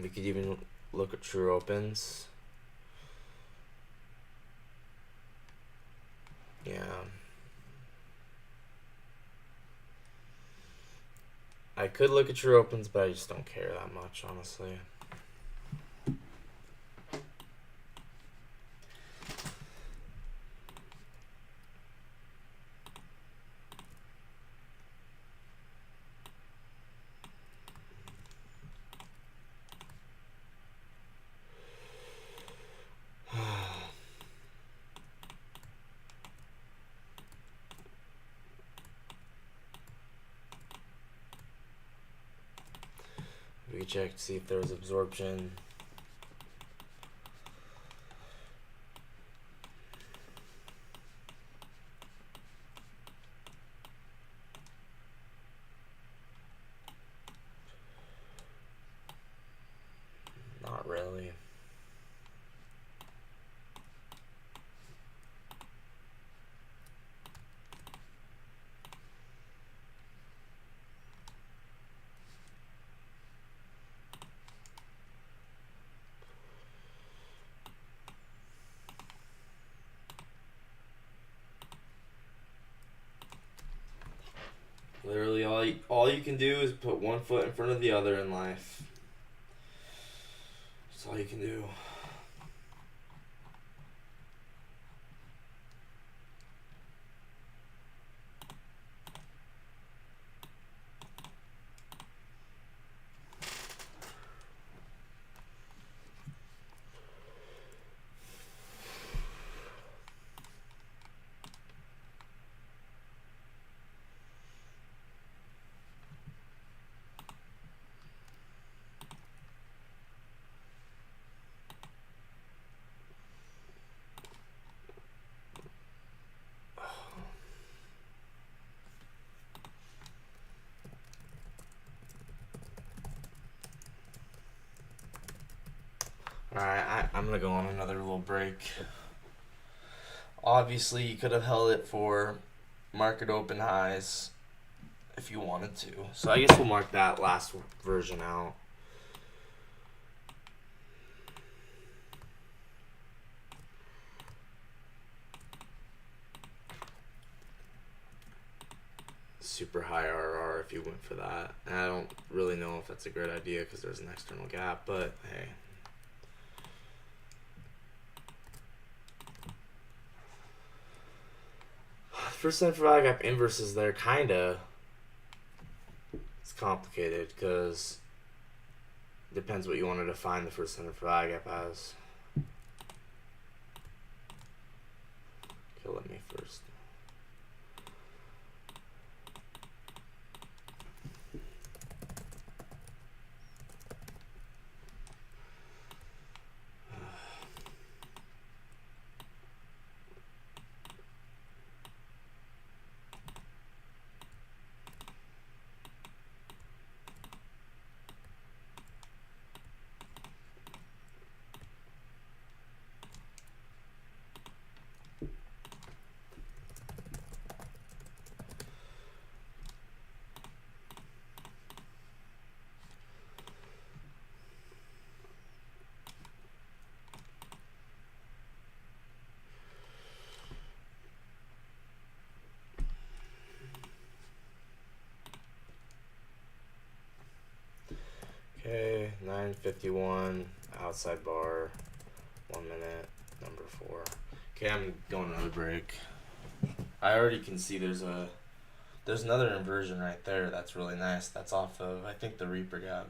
We could even look at true opens. Yeah. I could look at true opens, but I just don't care that much, honestly. We check to see if there was absorption. Not really. Literally, all you can do is put one foot in front of the other in life. That's all you can do. Alright, I'm gonna go on another little break. Obviously, you could have held it for market open highs if you wanted to. So I guess we'll mark that last version out. Super high RR if you went for that. And I don't really know if that's a great idea because there's an external gap, but hey. First center value gap inverses there, kinda. It's complicated because it depends what you want to define the first center value gap as. Okay, let me first. Okay, 9:51 outside bar, 1 minute, number 4. Okay, I'm going another break. I already can see there's another inversion right there. That's really nice. That's off of, I think, the Reaper gap.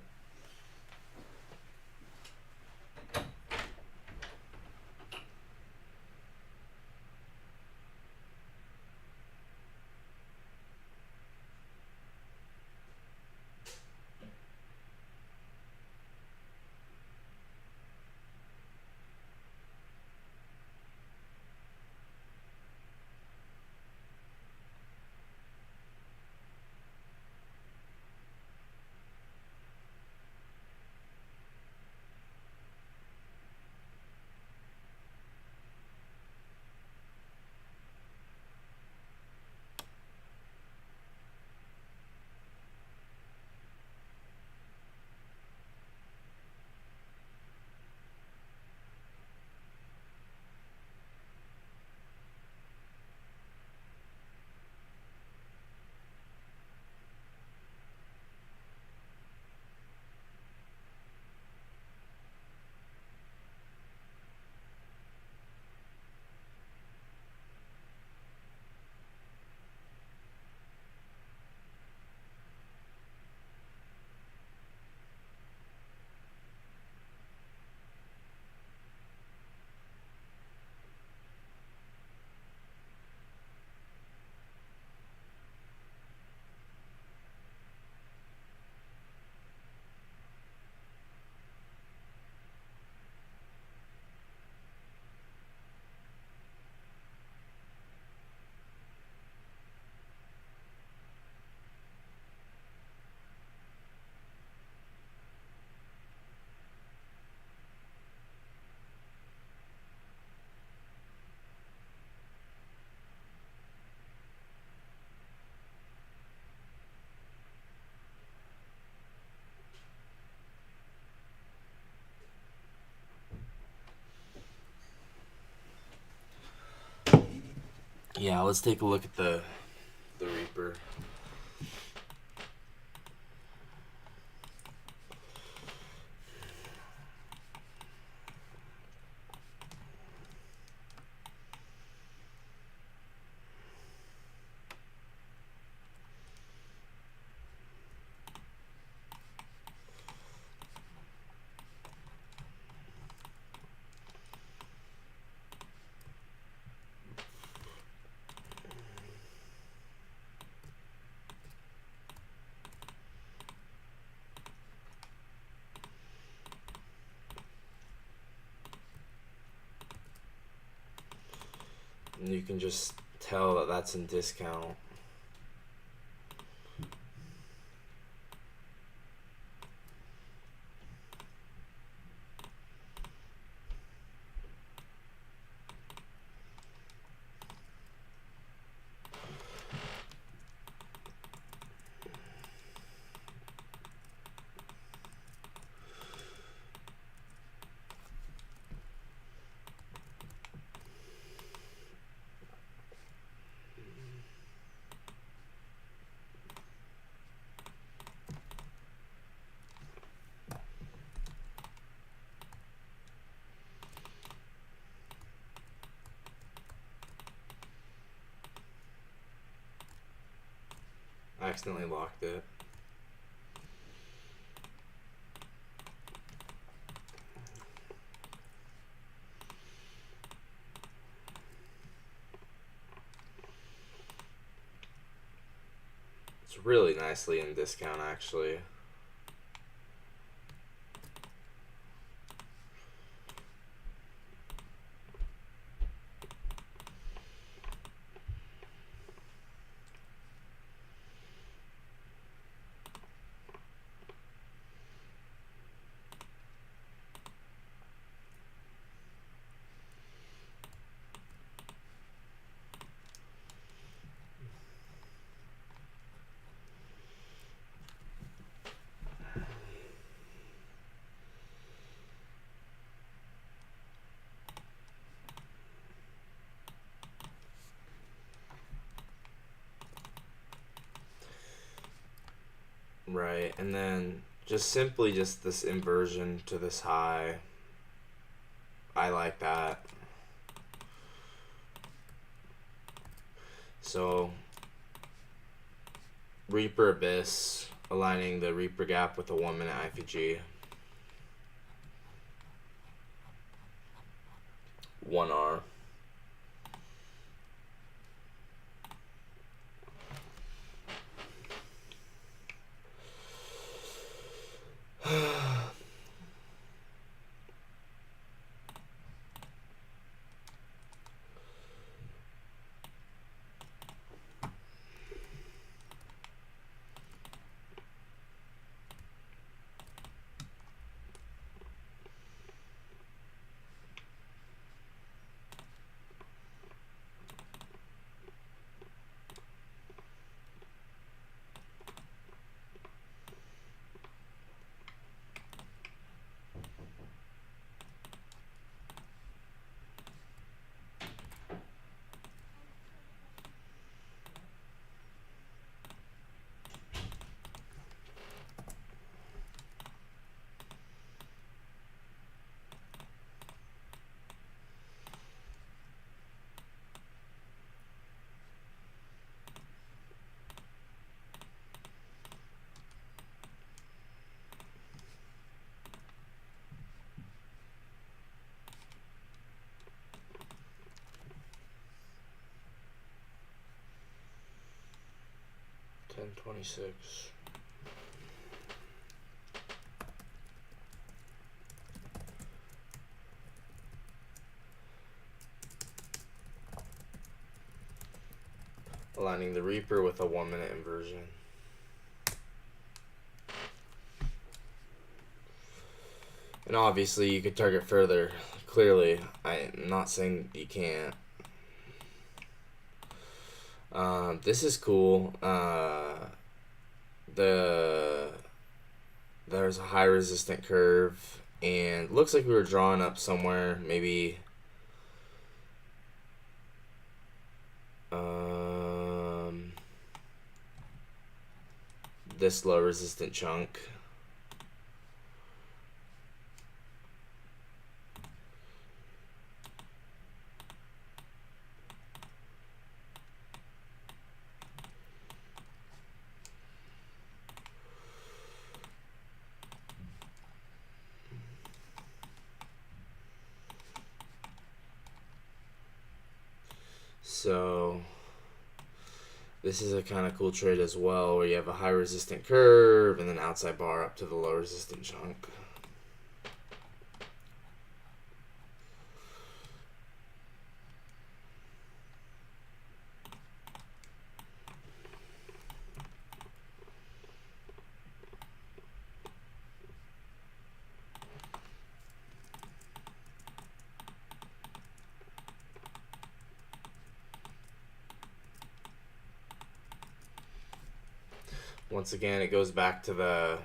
Yeah, let's take a look at the Reaper. And you can just tell that that's in discount. accidentally locked it. It's really nicely in discount, actually. Right, and then just simply just this inversion to this high. I like that. So Reaper Abyss, aligning the Reaper gap with the 1 minute IPG. 1R. $10.26. Aligning the Reaper with a 1 minute inversion. And obviously you could target further. Clearly, I'm not saying you can't. This is cool. There's a high resistant curve, and looks like we were drawing up somewhere, maybe this low resistant chunk. So this is a kind of cool trade as well, where you have a high resistant curve and then outside bar up to the low resistant chunk. Once again, it goes back to the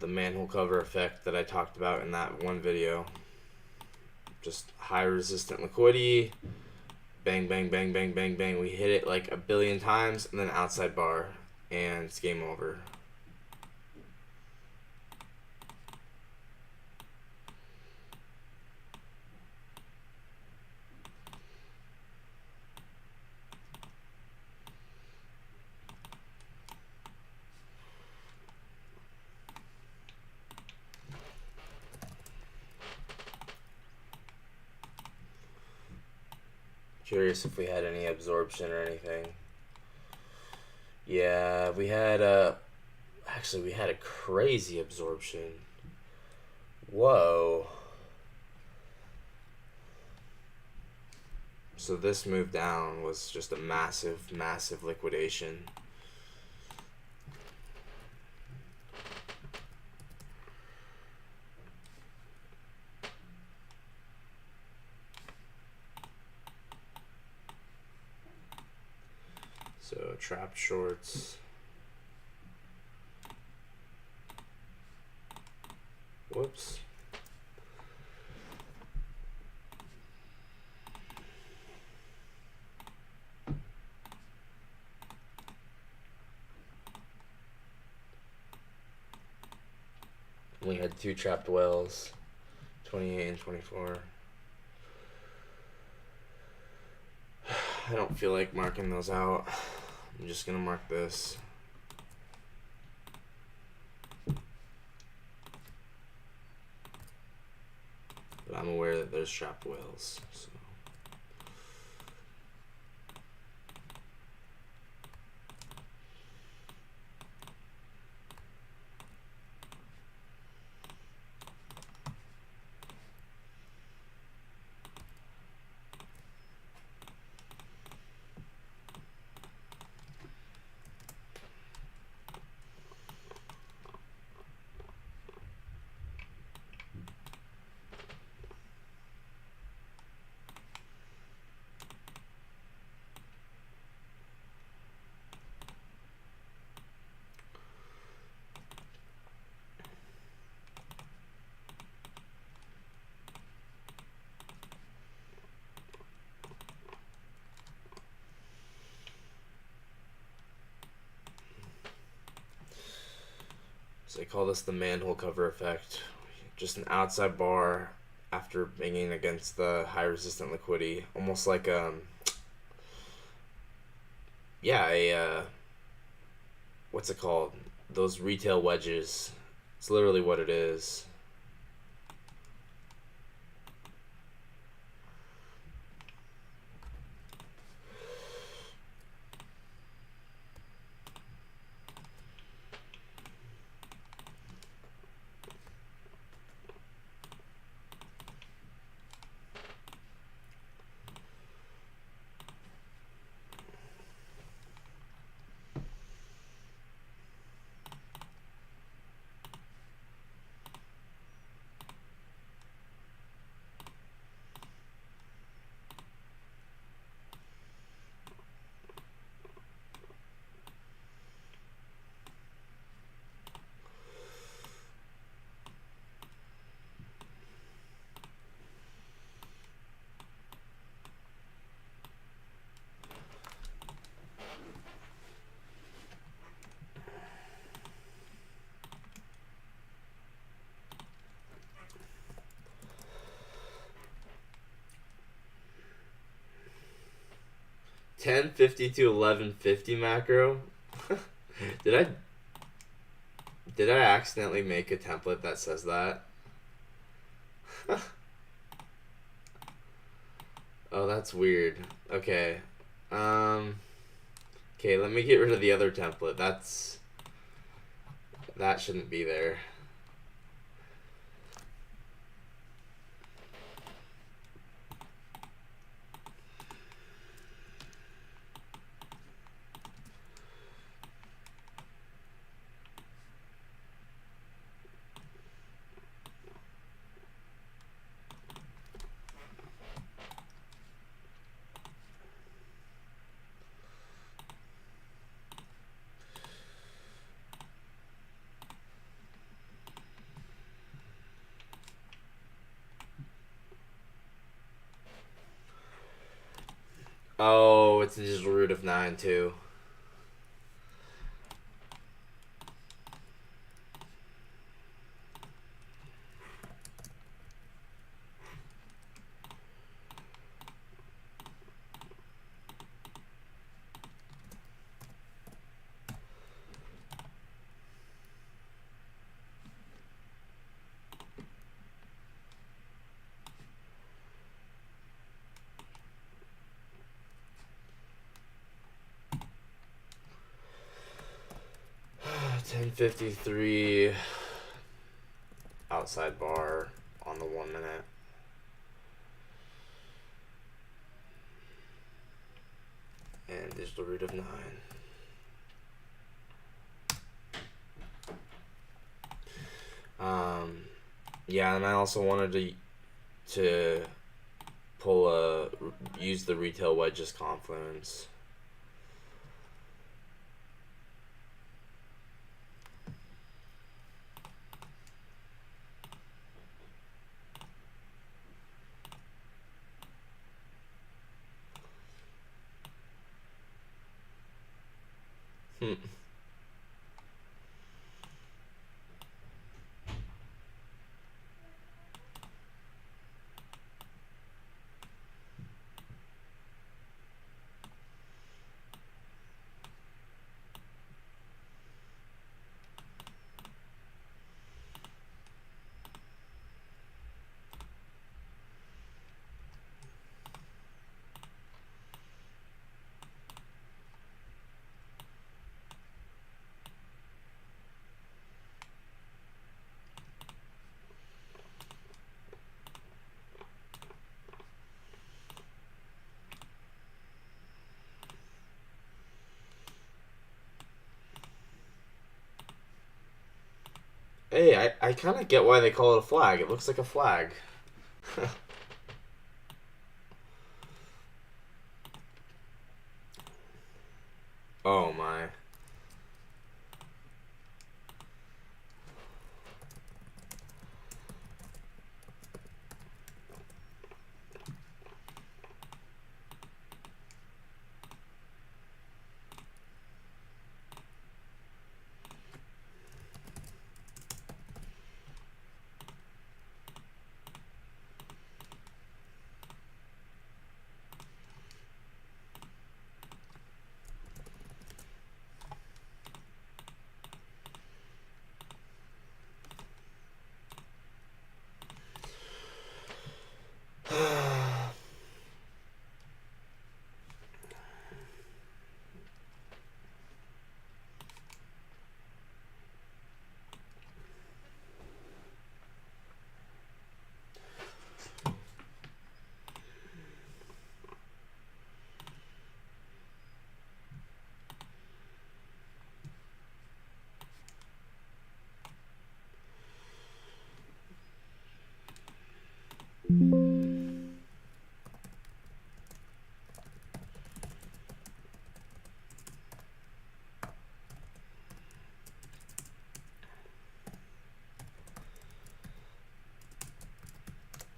manhole cover effect that I talked about in that one video. Just high resistant liquidity, bang, bang, bang, bang, bang, bang. We hit it like a billion times, and then outside bar, and it's game over. Curious if we had any absorption or anything. Yeah, we had actually we had a crazy absorption. Whoa. So this move down was just a massive, massive liquidation. So trapped shorts. Whoops. We had two trapped wells, 28 and 24. I don't feel like marking those out. I'm just gonna mark this. But I'm aware that there's trapped whales. So. So they call this the manhole cover effect. Just an outside bar after banging against the high resistant liquidity, almost like what's it called? Those retail wedges. It's literally what it is. $10.50 to $11.50 macro. Did I accidentally make a template that says that? Oh, that's weird. Okay. Okay, let me get rid of the other template. That shouldn't be there. Oh, it's a digital root of 9 too. 153 outside bar on the 1 minute. And digital root of 9. Yeah, and I also wanted to use the retail wedges confluence. Hey, I kind of get why they call it a flag. It looks like a flag. Oh my.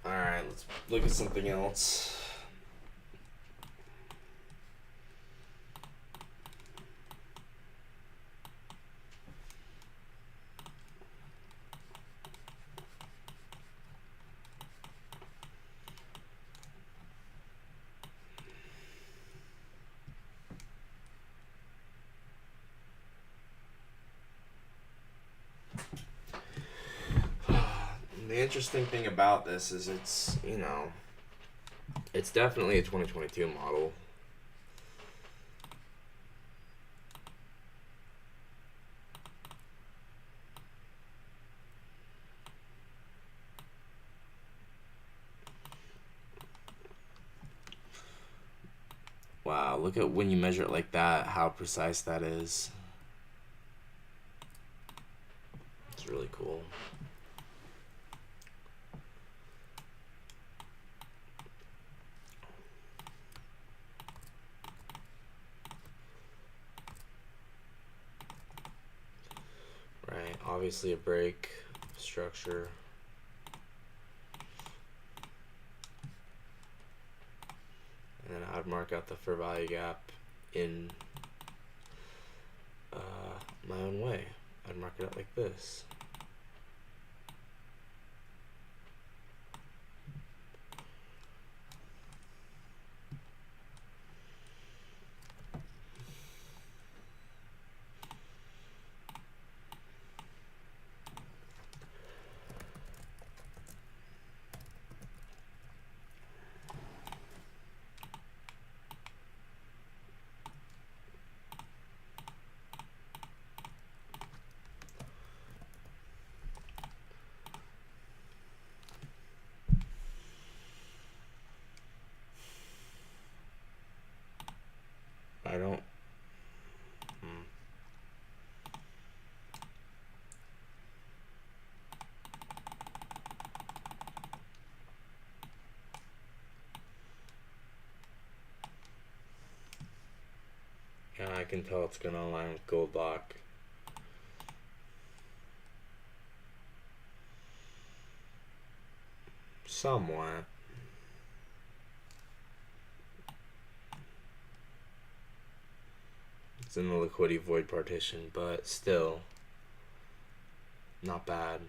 Alright, let's look at something else. The interesting thing about this is it's definitely a 2022 model. Wow, look at when you measure it like that, how precise that is. It's really cool. Right, obviously a break structure. And then I'd mark out the fair value gap in my own way. I'd mark it out like this. can tell it's gonna align with gold lock. Somewhat. It's in the liquidity void partition, but still not bad.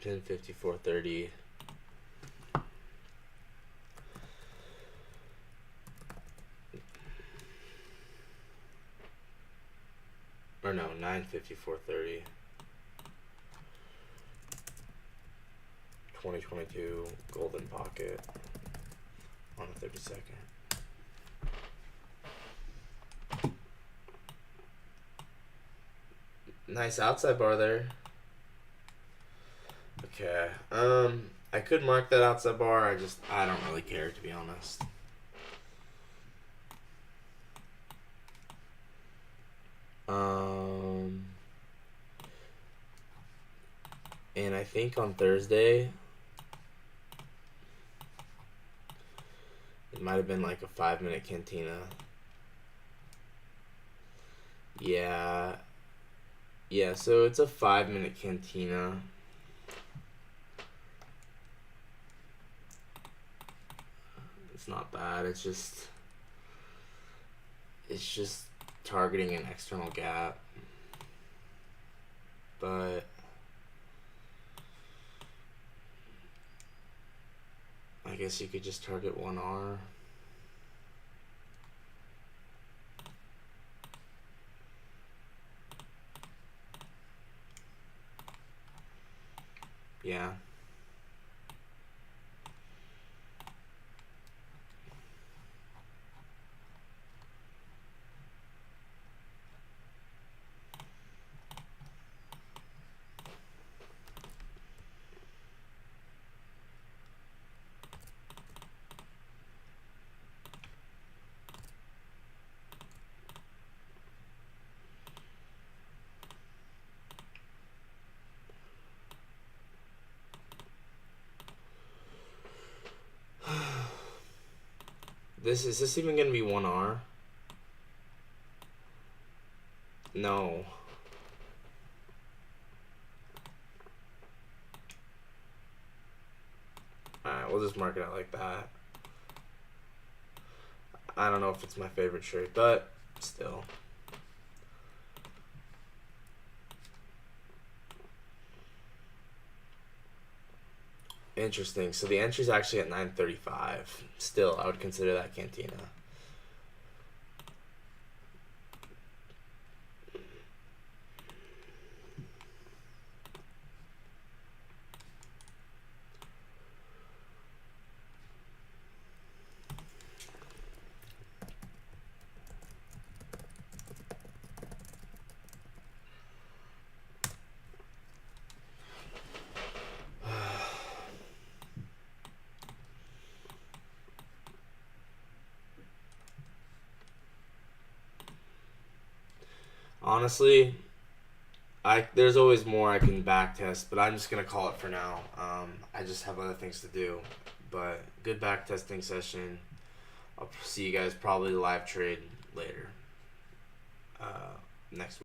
$10.54.30. Or no, $9.54.30. 2022 golden pocket on the 32nd. Nice outside bar there. Okay. I could mark that outside bar. I don't really care, to be honest. And I think on Thursday it might have been like a 5-minute cantina. Yeah. Yeah, so it's a 5-minute cantina. It's not bad. It's just targeting an external gap. But I guess you could just target 1R. Yeah. Is this even gonna be 1R? No. Alright, we'll just mark it out like that. I don't know if it's my favorite shirt, but still. Interesting. So the entry's actually at 9:35. Still, I would consider that cantina. Honestly, there's always more I can back test, but I'm just gonna call it for now. I just have other things to do. But good back testing session. I'll see you guys probably live trade later. Next week.